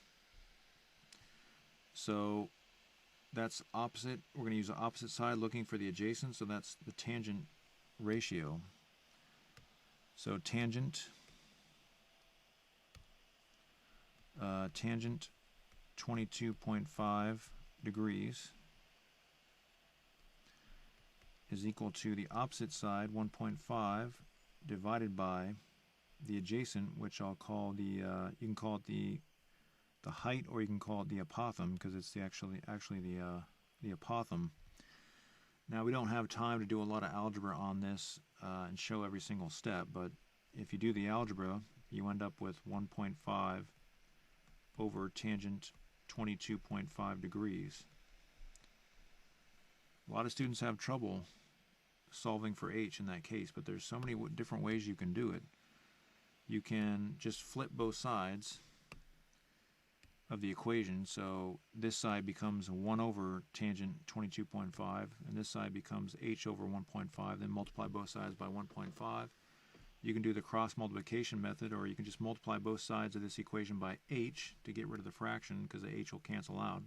So that's opposite. We're going to use the opposite side looking for the adjacent, so that's the tangent ratio. So tangent 22.5 degrees is equal to the opposite side, 1.5, divided by the adjacent, which I'll call the, you can call it the height, or you can call it the apothem, because it's actually the apothem. Now we don't have time to do a lot of algebra on this and show every single step, but if you do the algebra, you end up with 1.5 over tangent 22.5 degrees. A lot of students have trouble solving for h in that case, but there's so many different ways you can do it. You can just flip both sides of the equation, so this side becomes 1 over tangent 22.5, and this side becomes h over 1.5, then multiply both sides by 1.5. You can do the cross multiplication method, or you can just multiply both sides of this equation by h to get rid of the fraction, because the h will cancel out,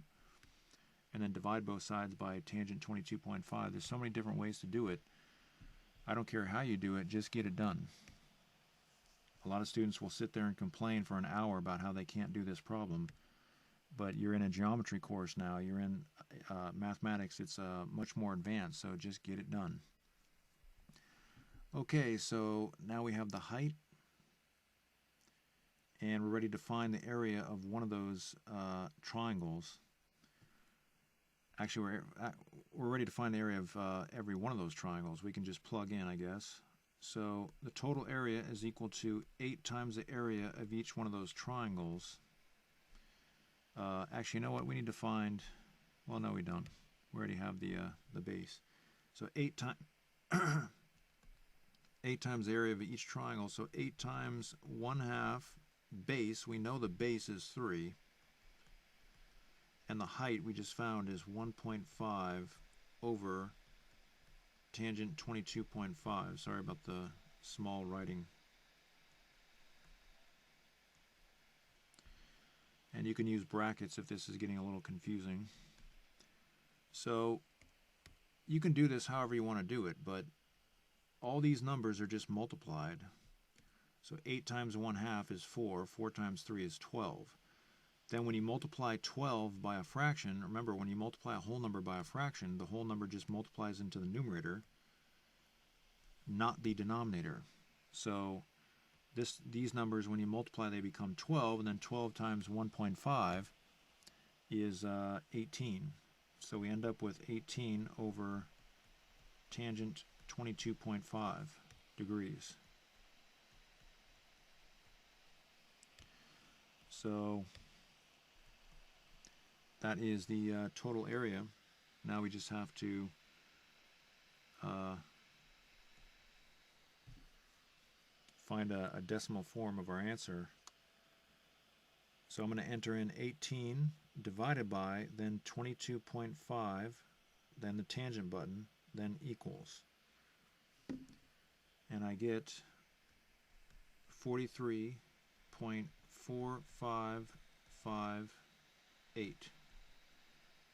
and then divide both sides by tangent 22.5. There's so many different ways to do it. I don't care how you do it, just get it done. A lot of students will sit there and complain for an hour about how they can't do this problem. But you're in a geometry course now, you're in mathematics, it's much more advanced, so just get it done. Okay, so now we have the height, and we're ready to find the area of one of those triangles. Actually, we're ready to find the area of every one of those triangles. We can just plug in, I guess. So the total area is equal to 8 times the area of each one of those triangles. Actually, you know what? We need to find. Well, no, we don't. We already have the base. So 8 times 8 times the area of each triangle. So 8 times 1/2 base. We know the base is 3, and the height we just found is 1.5 over tangent 22.5. Sorry about the small writing. And you can use brackets if this is getting a little confusing. So you can do this however you want to do it, but all these numbers are just multiplied. So 8 times 1/2 is 4. 4 times 3 is 12. Then when you multiply 12 by a fraction, remember when you multiply a whole number by a fraction, the whole number just multiplies into the numerator, not the denominator. So these numbers, when you multiply, they become 12, and then 12 times 1.5 is 18. So we end up with 18 over tangent 22.5 degrees. So that is the total area. Now we just have to find a decimal form of our answer. So I'm going to enter in 18 divided by, then 22.5, then the tangent button, then equals. And I get 43.4558.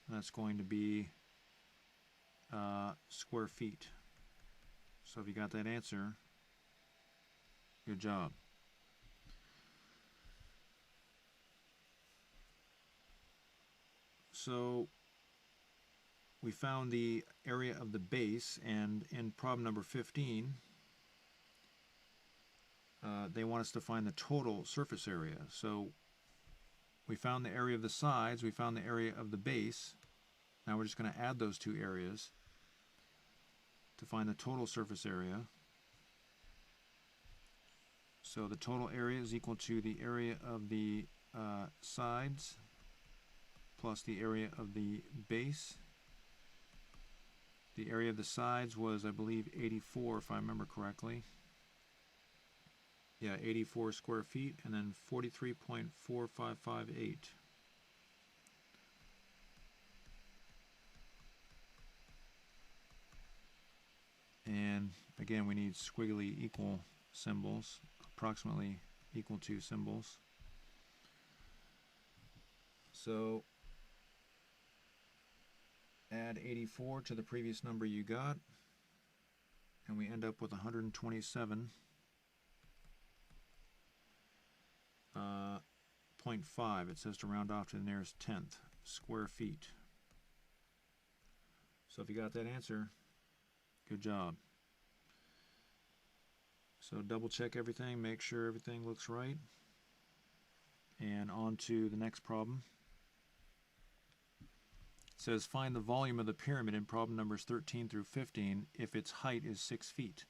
That's going to be square feet. So if you got that answer, good job. So we found the area of the base, and in problem number 15, they want us to find the total surface area. So we found the area of the sides, we found the area of the base. Now we're just going to add those two areas to find the total surface area. So the total area is equal to the area of the sides plus the area of the base. The area of the sides was, I believe, 84 if I remember correctly. Yeah, 84 square feet, and then 43.4558. And again, we need squiggly equal symbols, approximately equal to symbols. So add 84 to the previous number you got, and we end up with 127.5. It says to round off to the nearest tenth square feet. So if you got that answer, good job. So double check everything, make sure everything looks right. And on to the next problem. It says find the volume of the pyramid in problem numbers 13 through 15 if its height is 6 feet.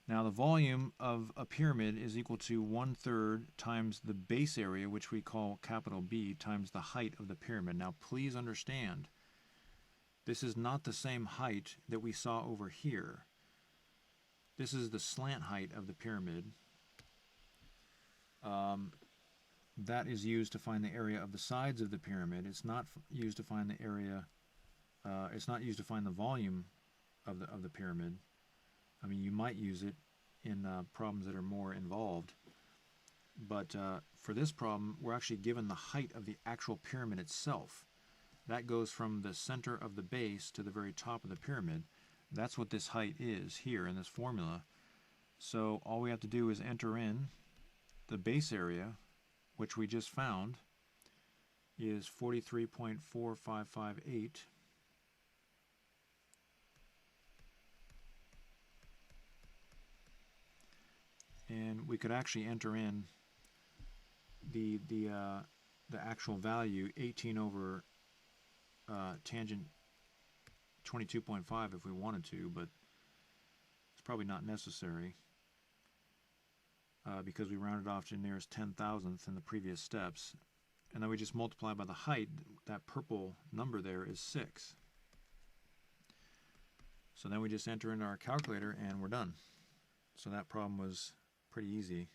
Now the volume of a pyramid is equal to 1/3 times the base area, which we call capital B, times the height of the pyramid. Now please understand, this is not the same height that we saw over here. This is the slant height of the pyramid. That is used to find the area of the sides of the pyramid. It's not used to find the area. It's not used to find the volume of the pyramid. I mean, you might use it in problems that are more involved, but for this problem, we're actually given the height of the actual pyramid itself. That goes from the center of the base to the very top of the pyramid. That's what this height is here in this formula. So all we have to do is enter in the base area, which we just found is 43.4558. And we could actually enter in the actual value, 18 over tangent 22.5 if we wanted to, but it's probably not necessary because we rounded off to the nearest 10,000th in the previous steps. And then we just multiply by the height. That purple number there is 6. So then we just enter into our calculator and we're done. So that problem was pretty easy.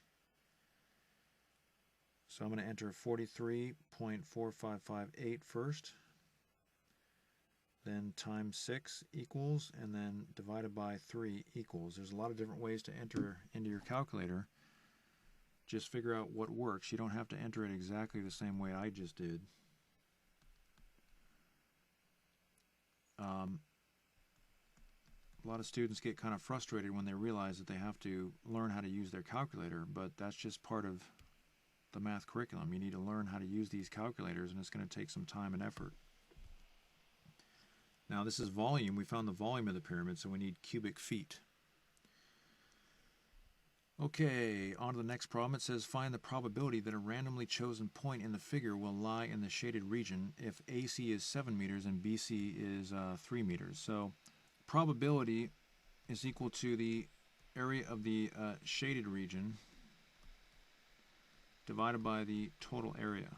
So I'm going to enter 43.4558 first, then times 6 equals, and then divided by 3 equals. There's a lot of different ways to enter into your calculator. Just figure out what works. You don't have to enter it exactly the same way I just did. A lot of students get kind of frustrated when they realize that they have to learn how to use their calculator, but that's just part of the math curriculum. You need to learn how to use these calculators, and it's going to take some time and effort. Now this is volume. We found the volume of the pyramid, so we need cubic feet. Okay, on to the next problem. It says find the probability that a randomly chosen point in the figure will lie in the shaded region if AC is 7 meters and BC is 3 meters. So probability is equal to the area of the shaded region divided by the total area.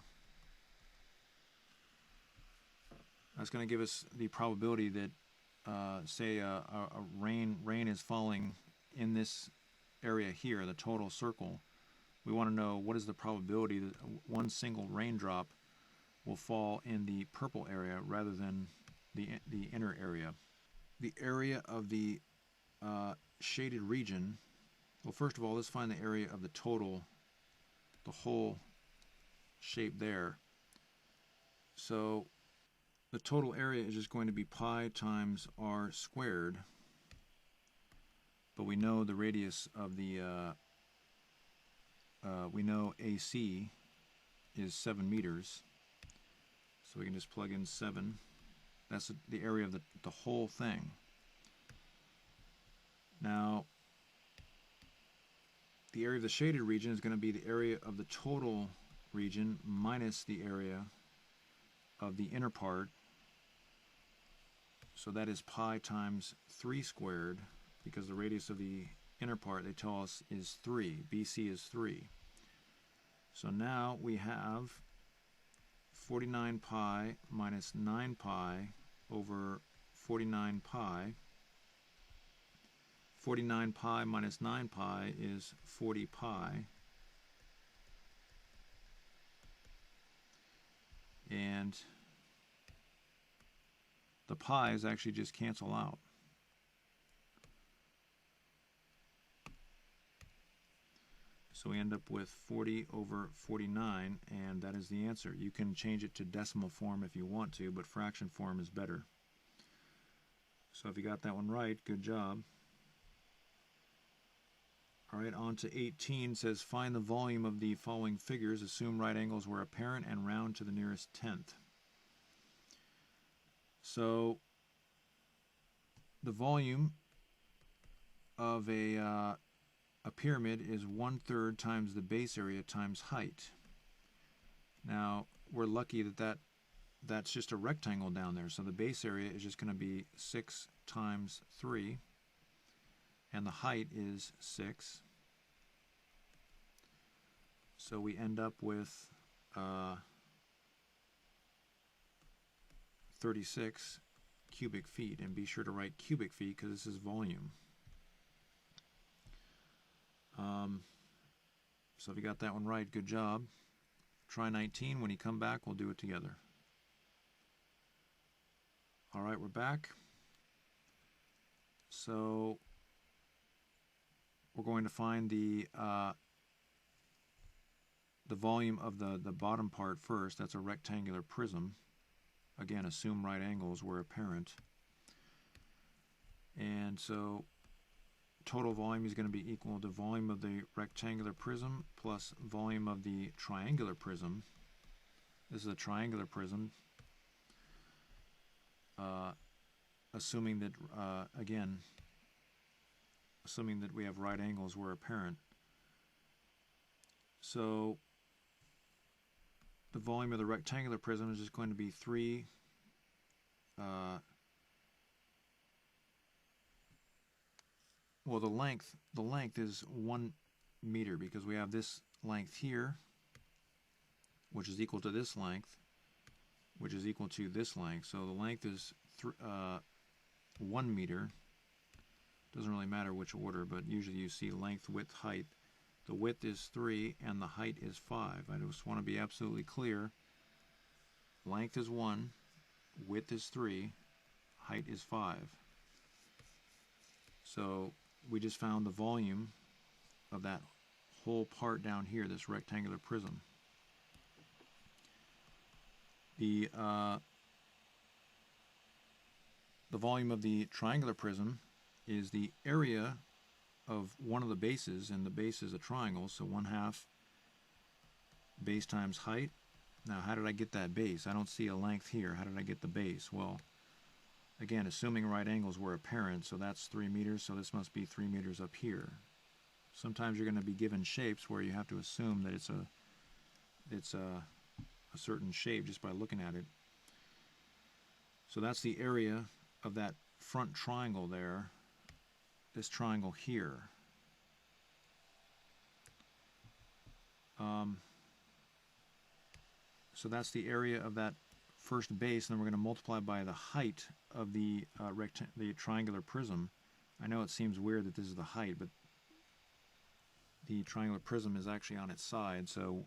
That's going to give us the probability that, say, rain is falling in this area here, the total circle. We want to know what is the probability that one single raindrop will fall in the purple area rather than the inner area. The area of the shaded region, well, first of all, let's find the area of the total, the whole shape there. So the total area is just going to be pi times r squared, but we know the radius of the, we know AC is 7 meters, so we can just plug in 7. That's the area of the whole thing. Now, the area of the shaded region is going to be the area of the total region minus the area of the inner part. So that is pi times 3 squared, because the radius of the inner part, they tell us, is 3. BC is 3. So now we have 49 pi minus 9 pi over 49 pi. 49 pi minus 9 pi is 40 pi. And the pi's actually just cancel out. So we end up with 40 over 49, and that is the answer. You can change it to decimal form if you want to, but fraction form is better. So if you got that one right, good job. All right, on to 18. Says find the volume of the following figures. Assume right angles were apparent and round to the nearest tenth. So the volume of a pyramid is 1/3 times the base area times height. Now we're lucky that's just a rectangle down there, so the base area is just going to be 6 times 3, and the height is 6. So we end up with 36 cubic feet, and be sure to write cubic feet because this is volume. So if you got that one right, good job. Try 19. When you come back, we'll do it together. All right, we're back. So we're going to find the volume of the bottom part first. That's a rectangular prism. Again, assume right angles were apparent. And so total volume is going to be equal to volume of the rectangular prism plus volume of the triangular prism. This is a triangular prism, assuming that, again, assuming that we have right angles were apparent. So the volume of the rectangular prism is just going to be 3 well, the length is 1 meter, because we have this length here, which is equal to this length, which is equal to this length. So the length is 1 meter. Doesn't really matter which order, but usually you see length, width, height. The width is 3 and the height is 5. I just want to be absolutely clear. Length is 1, width is 3, height is 5. So we just found the volume of that whole part down here, this rectangular prism. The volume of the triangular prism is the area of one of the bases, and the base is a triangle, so 1/2 base times height. Now, how did I get that base? I don't see a length here. How did I get the base? Well, again, assuming right angles were apparent, so that's 3 meters, so this must be 3 meters up here. Sometimes you're going to be given shapes where you have to assume that it's a certain shape just by looking at it. So that's the area of that front triangle there. this triangle here. So that's the area of that first base, and then we're going to multiply by the height of the triangular prism. I know it seems weird that this is the height, but the triangular prism is actually on its side, so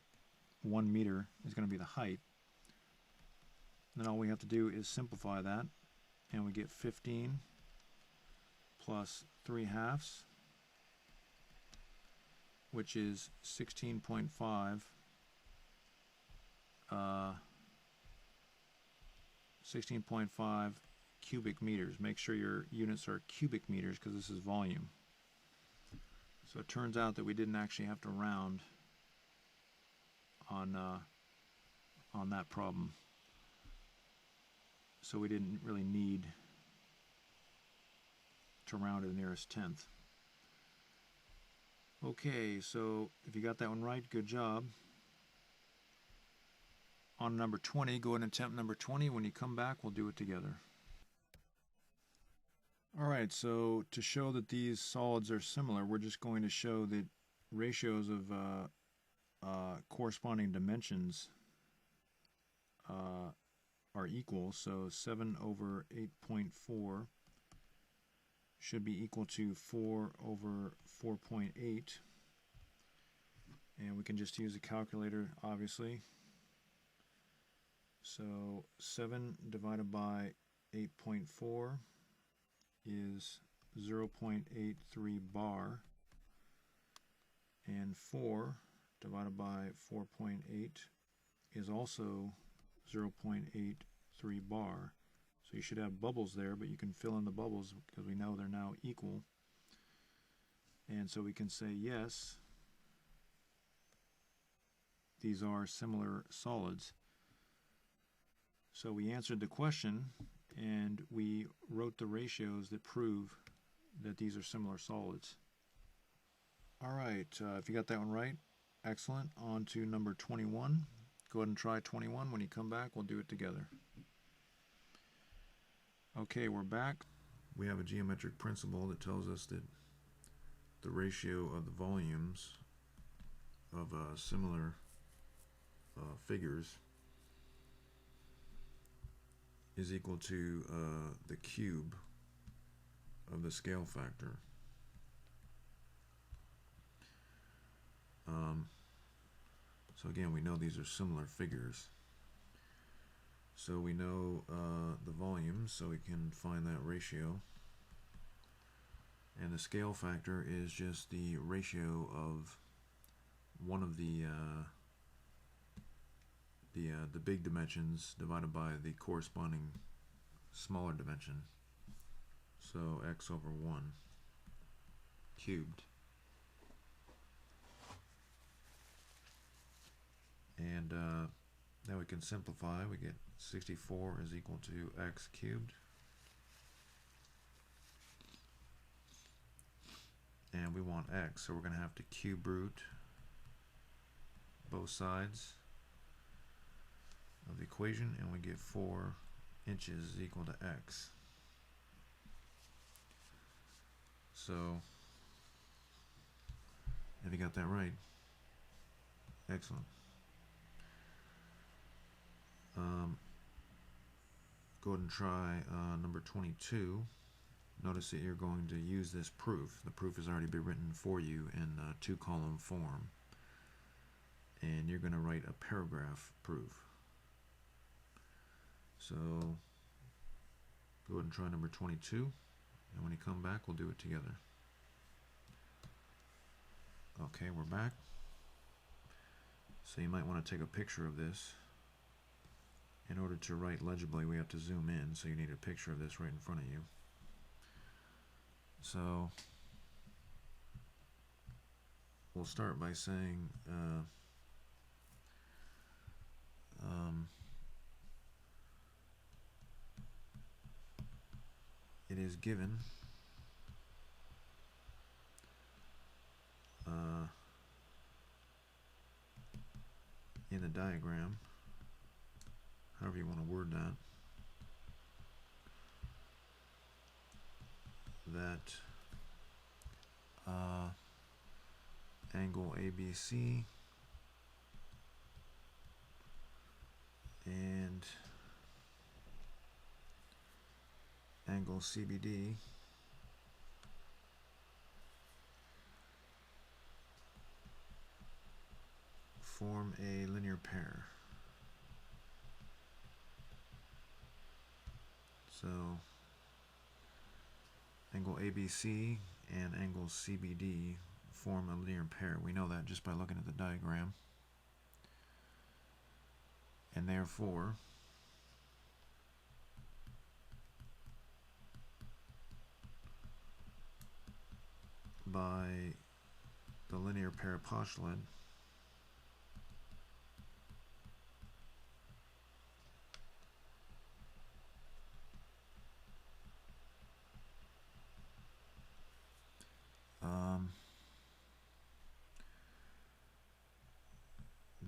1 meter is going to be the height. Then all we have to do is simplify that, and we get 15 plus 3/2, which is 16.5 cubic meters. Make sure your units are cubic meters because this is volume. So it turns out that we didn't actually have to round on that problem. So we didn't really need to round to the nearest tenth. Okay, so if you got that one right, good job. On number 20, go ahead and attempt number 20. When you come back, we'll do it together. Alright, so to show that these solids are similar, we're just going to show that ratios of corresponding dimensions are equal. So 7 over 8.4 should be equal to 4 over 4.8. And we can just use a calculator, obviously. So 7 divided by 8.4 is 0.83 bar, and 4 divided by 4.8 is also 0.83 bar. So you should have bubbles there, but you can fill in the bubbles because we know they're now equal. And so we can say yes, these are similar solids. So we answered the question, and we wrote the ratios that prove that these are similar solids. Alright, if you got that one right, excellent. On to number 21. Go ahead and try 21. When you come back, we'll do it together. Okay, we're back. We have a geometric principle that tells us that the ratio of the volumes of similar figures is equal to the cube of the scale factor. So again, we know these are similar figures. So we know the volume, so we can find that ratio. And the scale factor is just the ratio of one of the big dimensions divided by the corresponding smaller dimension. So x over 1 cubed. And now we can simplify. We get 64 is equal to x cubed. And we want x, so we're going to have to cube root both sides of the equation, and we get 4 inches is equal to x. So, have you got that right? Excellent. Go ahead and try number 22. Notice that you're going to use this proof. The proof has already been written for you in 2-column form. And you're going to write a paragraph proof. So go ahead and try number 22. And when you come back, we'll do it together. Okay, we're back. So you might want to take a picture of this. In order to write legibly, we have to zoom in, so you need a picture of this right in front of you. So we'll start by saying it is given in the diagram, however you want to word that, that angle ABC and angle CBD form a linear pair. So angle ABC and angle CBD form a linear pair. We know that just by looking at the diagram. And therefore, by the linear pair postulate,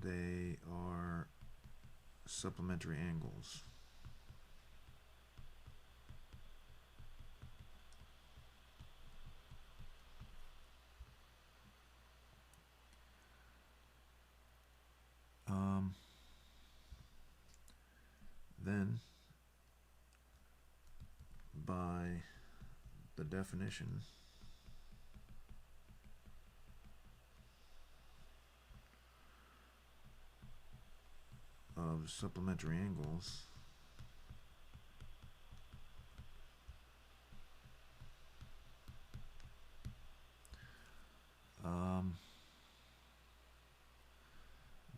they are supplementary angles. Then, by the definition, of supplementary angles,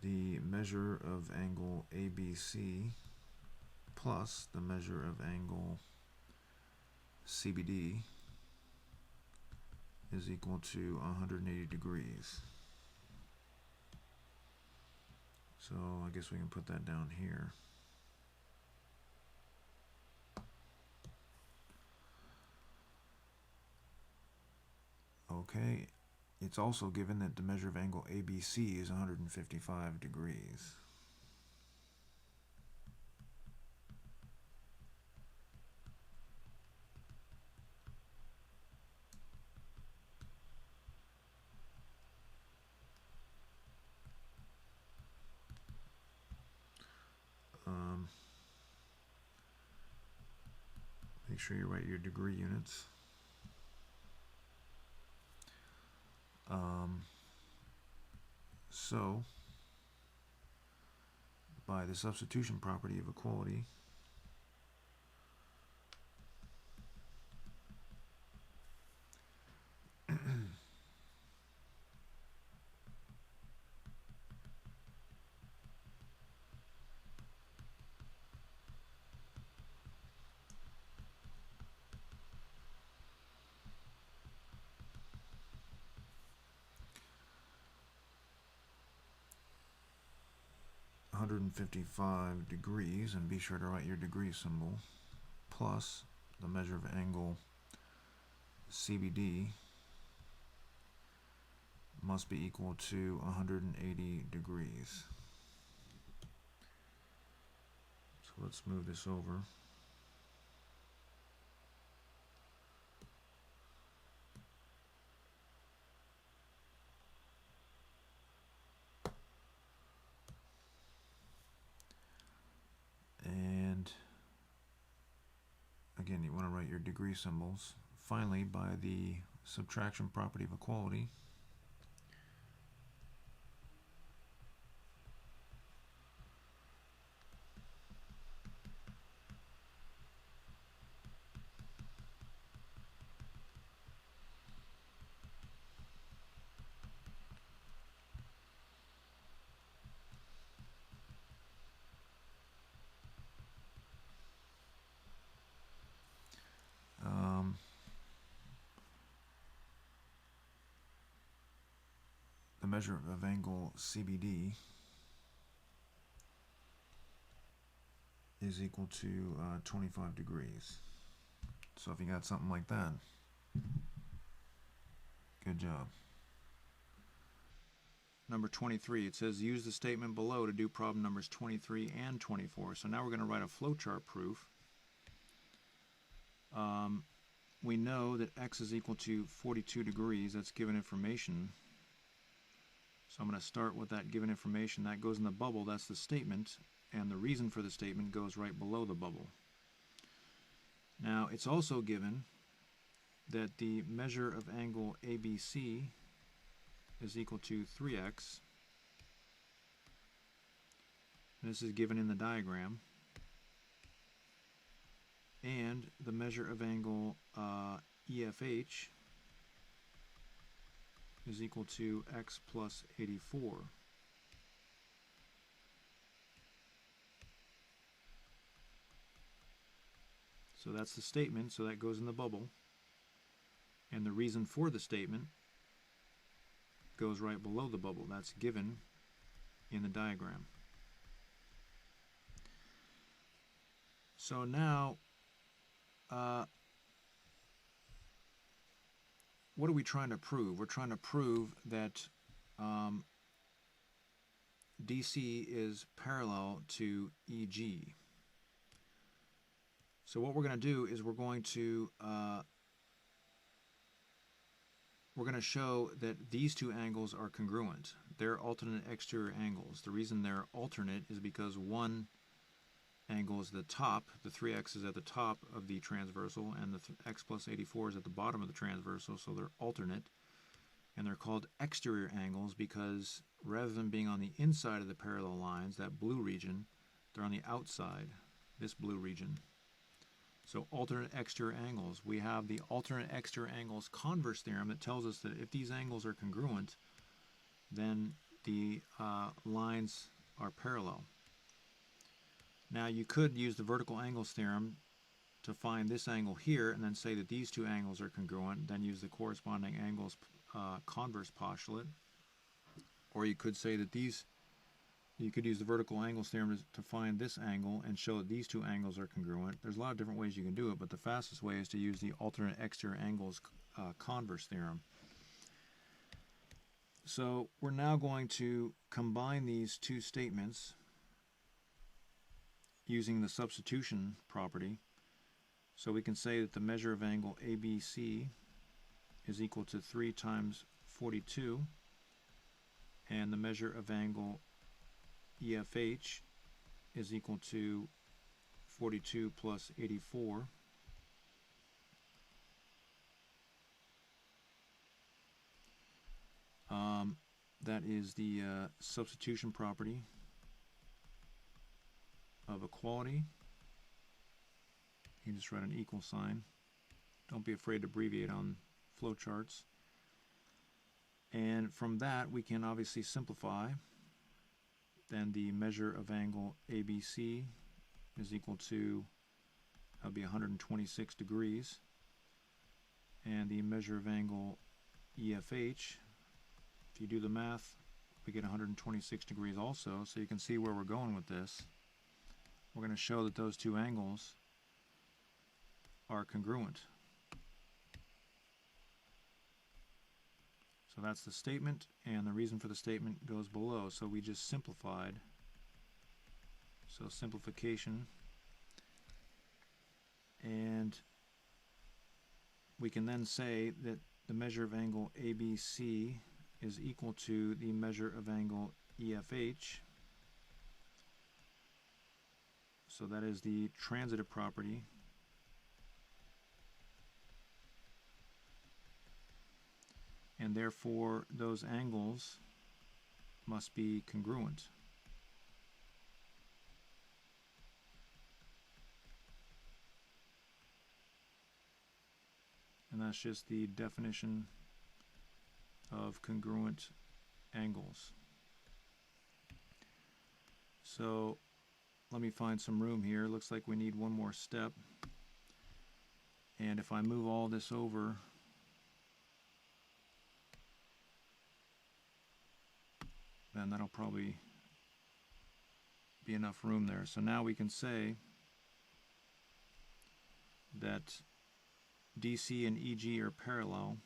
the measure of angle ABC plus the measure of angle CBD is equal to 180 degrees. So I guess we can put that down here. Okay, it's also given that the measure of angle ABC is 155 degrees. Make sure you write your degree units. So, by the substitution property of equality, (155 degrees), and be sure to write your degree symbol, plus the measure of angle CBD must be equal to 180 degrees. So let's move this over. And again, you want to write your degree symbols. Finally, by the subtraction property of equality, the measure of angle CBD is equal to 25 degrees. So if you got something like that, good job. Number 23, it says use the statement below to do problem numbers 23 and 24. So now we're going to write a flowchart proof. we know that x is equal to 42 degrees. That's given information. So I'm going to start with that given information. That goes in the bubble. That's the statement. And the reason for the statement goes right below the bubble. Now, it's also given that the measure of angle ABC is equal to 3x. This is given in the diagram. And the measure of angle EFH is equal to x plus 84. So that's the statement, so that goes in the bubble. And the reason for the statement goes right below the bubble. That's given in the diagram. So now, what are we trying to prove? We're trying to prove that DC is parallel to EG. So what we're going to do is we're going to show that these two angles are congruent. They're alternate exterior angles. The reason they're alternate is because one angle is the top, the 3x is at the top of the transversal, and the x plus 84 is at the bottom of the transversal, so they're alternate. And they're called exterior angles because rather than being on the inside of the parallel lines, that blue region, they're on the outside, this blue region. So alternate exterior angles. We have the alternate exterior angles converse theorem that tells us that if these angles are congruent, then the lines are parallel. Now you could use the vertical angles theorem to find this angle here and then say that these two angles are congruent, then use the corresponding angles converse postulate. Or you could say that you could use the vertical angles theorem to find this angle and show that these two angles are congruent. There's a lot of different ways you can do it, but the fastest way is to use the alternate exterior angles converse theorem. So we're now going to combine these two statements using the substitution property. So we can say that the measure of angle ABC is equal to 3 times 42, and the measure of angle EFH is equal to 42 plus 84. That is the substitution property of equality. You just write an equal sign. Don't be afraid to abbreviate on flowcharts. And from that we can obviously simplify. Then the measure of angle ABC is equal to, that'll be 126 degrees. And the measure of angle EFH, if you do the math, we get 126 degrees also. So you can see where we're going with this. We're going to show that those two angles are congruent. So that's the statement, and the reason for the statement goes below. So we just simplified. So simplification. And we can then say that the measure of angle ABC is equal to the measure of angle EFH. So that is the transitive property. And therefore those angles must be congruent. And that's just the definition of congruent angles. So let me find some room here. Looks like we need one more step. And if I move all this over, then that'll probably be enough room there. So now we can say that DC and EG are parallel.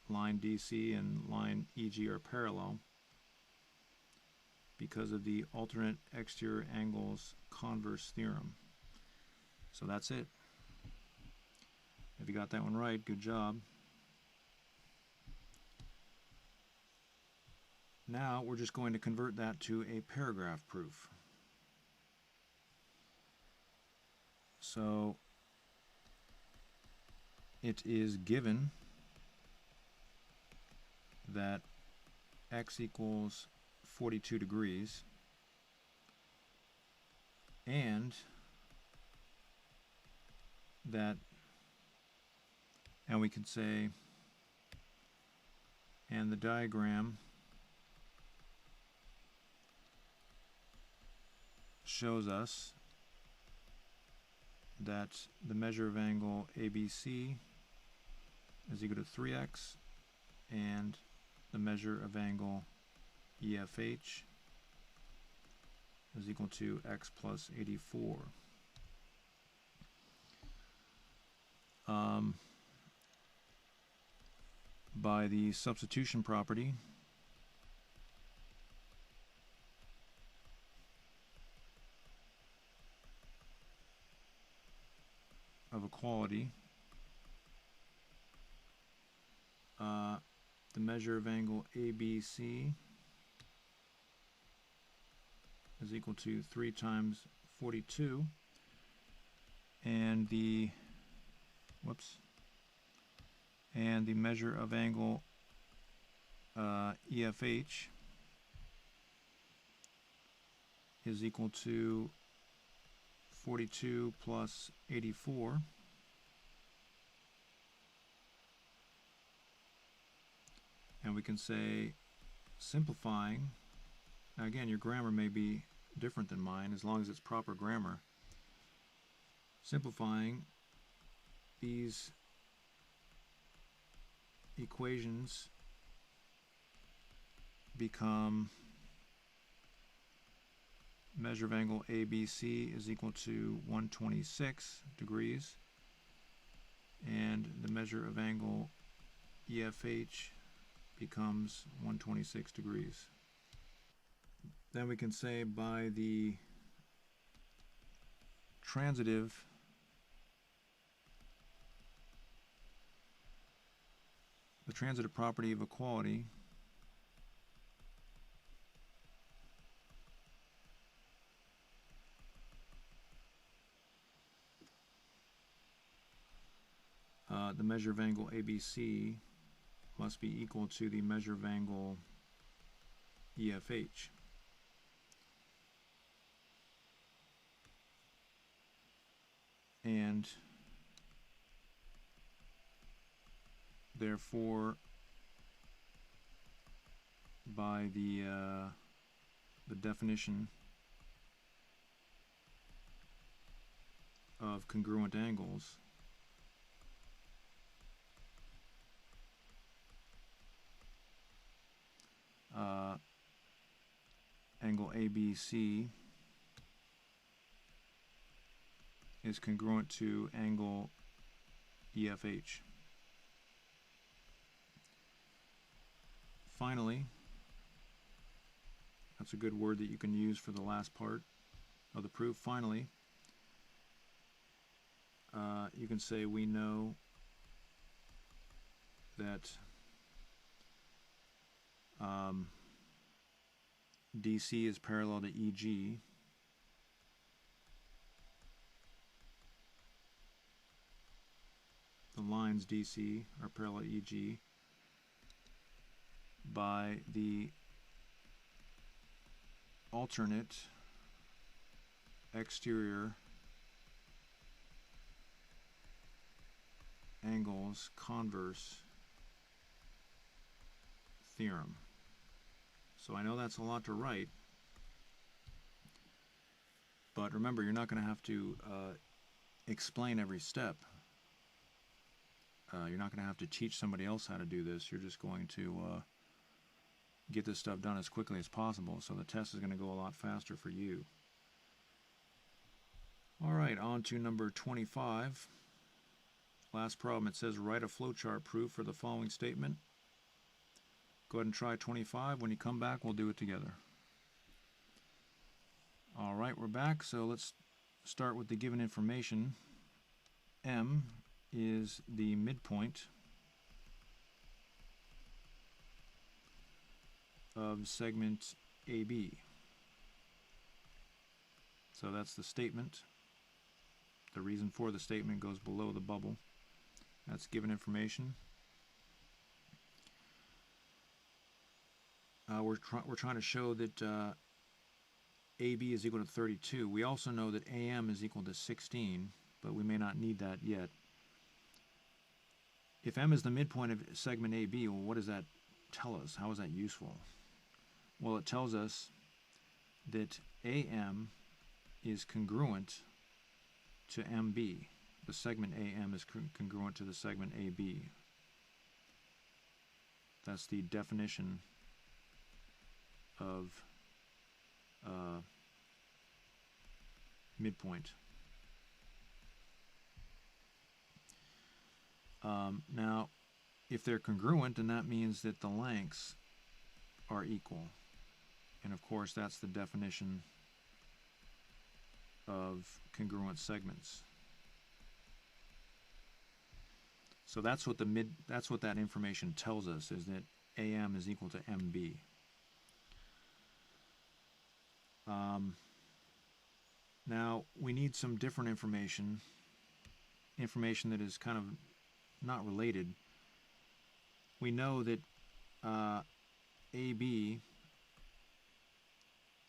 Line DC and line EG are parallel. because of the alternate exterior angles converse theorem. So that's it. If you got that one right, good job. Now we're just going to convert that to a paragraph proof. So it is given that x equals 42 degrees, and we can say, and the diagram shows us that the measure of angle ABC is equal to 3x, and the measure of angle EFH is equal to x plus 84. By the substitution property of equality, the measure of angle ABC is equal to 3 times 42, and the measure of angle EFH is equal to 42 plus 84. And we can say, simplifying, now again, your grammar may be different than mine as long as it's proper grammar. Simplifying, these equations become measure of angle ABC is equal to 126 degrees, and the measure of angle EFH becomes 126 degrees. Then we can say by the transitive property of equality, the measure of angle ABC must be equal to the measure of angle EFH. And therefore, by the definition of congruent angles, angle ABC is congruent to angle EFH. Finally, that's a good word that you can use for the last part of the proof. Finally, you can say we know that DC is parallel to EG, the lines DC are parallel to EG by the alternate exterior angles converse theorem. So I know that's a lot to write, but remember, you're not going to have to explain every step. You're not going to have to teach somebody else how to do this. You're just going to get this stuff done as quickly as possible, so the test is going to go a lot faster for you. Alright, on to number 25. Last problem. It says write a flowchart proof for the following statement. Go ahead and try 25. When you come back, we'll do it together. Alright, we're back, so let's start with the given information. M is the midpoint of segment AB. So that's the statement. The reason for the statement goes below the bubble. That's given information. We're trying to show that AB is equal to 32. We also know that AM is equal to 16, but we may not need that yet. If M is the midpoint of segment AB, well, what does that tell us? How is that useful? Well, it tells us that AM is congruent to MB. The segment AM is congruent to the segment AB. That's the definition of midpoint. Now, if they're congruent, then that means that the lengths are equal. And of course, that's the definition of congruent segments. So that's what that information tells us, is that AM is equal to MB. Now we need some different information that is kind of not related. We know that AB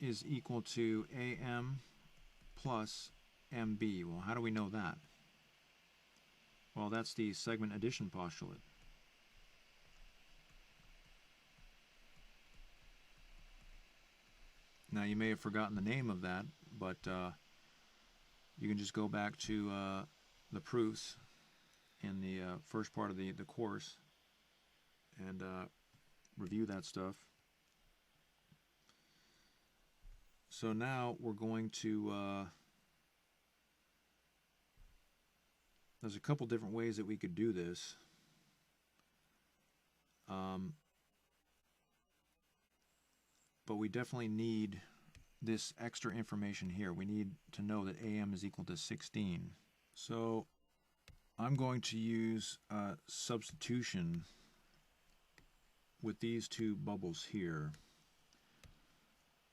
is equal to AM plus MB. Well, how do we know that? Well, that's the segment addition postulate. Now, you may have forgotten the name of that, but you can just go back to the proofs in the first part of the course and review that stuff. So now we're going to, there's a couple different ways that we could do this. But we definitely need this extra information here. We need to know that AM is equal to 16. So I'm going to use substitution with these two bubbles here.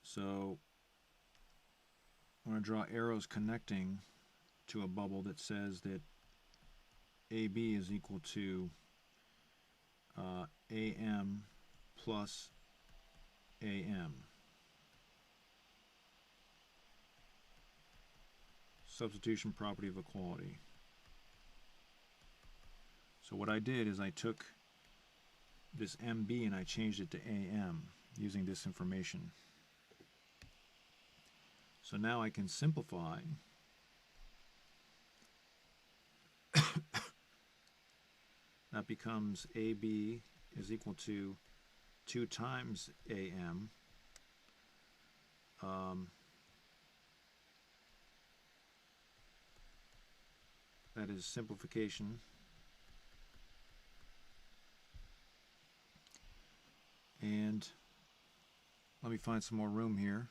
So I'm going to draw arrows connecting to a bubble that says that AB is equal to AM plus AM. Substitution property of equality. So what I did is I took this MB and I changed it to AM using this information. So now I can simplify. That becomes AB is equal to 2 times AM. That is simplification. And let me find some more room here.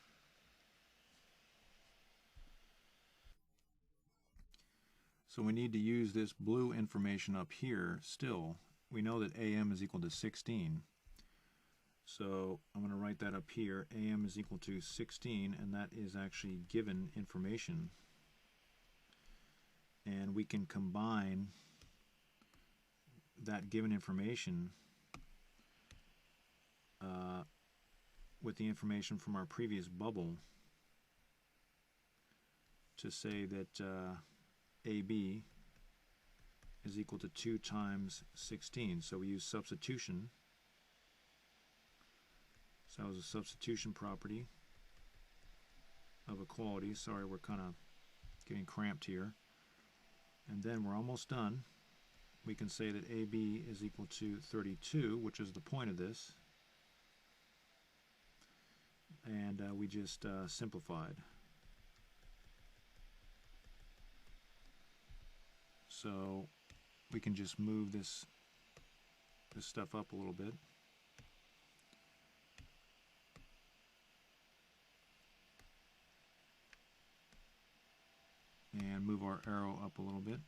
So we need to use this blue information up here still. We know that AM is equal to 16. So I'm going to write that up here. AM is equal to 16, and that is actually given information. And we can combine that given information with the information from our previous bubble to say that AB is equal to 2 times 16. So we use substitution. So that was a substitution property of equality. Sorry, we're kind of getting cramped here. And then we're almost done. We can say that AB is equal to 32, which is the point of this. And we just simplified. So we can just move this stuff up a little bit. and move our arrow up a little bit.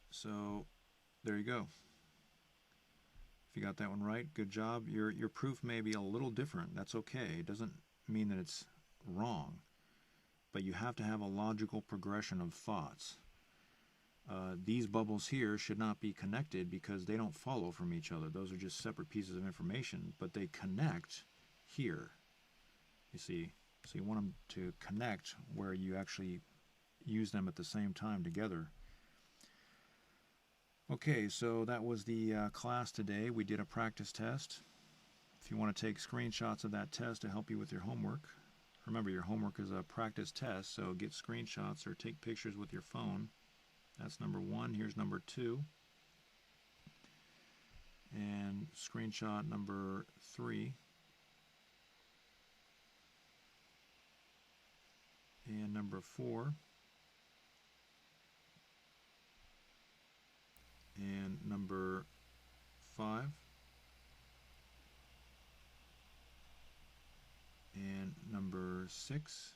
So there you go. If you got that one right, good job. Your proof may be a little different. That's okay. It doesn't mean that it's wrong. But you have to have a logical progression of thoughts. These bubbles here should not be connected because they don't follow from each other. Those are just separate pieces of information, but they connect here. You see, so you want them to connect where you actually use them at the same time together. Okay, so that was the class today. We did a practice test. If you want to take screenshots of that test to help you with your homework, remember your homework is a practice test, so get screenshots or take pictures with your phone. That's number 1. Here's number 2. And screenshot number 3. And number 4. And number 5. And number 6.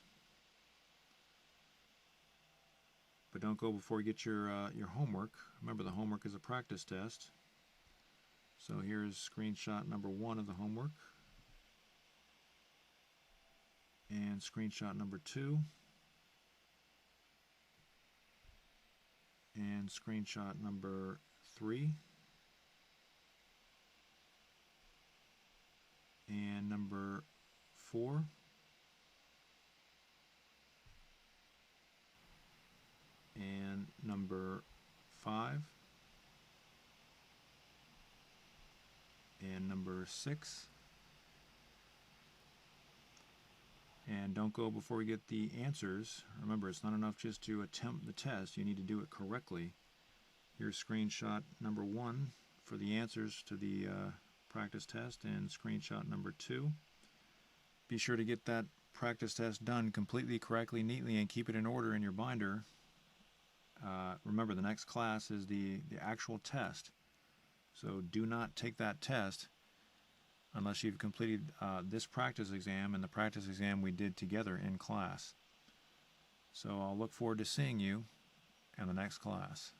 But don't go before you get your homework. Remember, the homework is a practice test. So here's screenshot number 1 of the homework. And screenshot number 2. And screenshot number 3. And number 4. And number 5. And number 6. And don't go before we get the answers. Remember, it's not enough just to attempt the test. You need to do it correctly. Here's screenshot number 1 for the answers to the practice test, and screenshot number 2. Be sure to get that practice test done completely, correctly, neatly, and keep it in order in your binder. Remember, the next class is the actual test. So do not take that test unless you've completed this practice exam and the practice exam we did together in class. So I'll look forward to seeing you in the next class.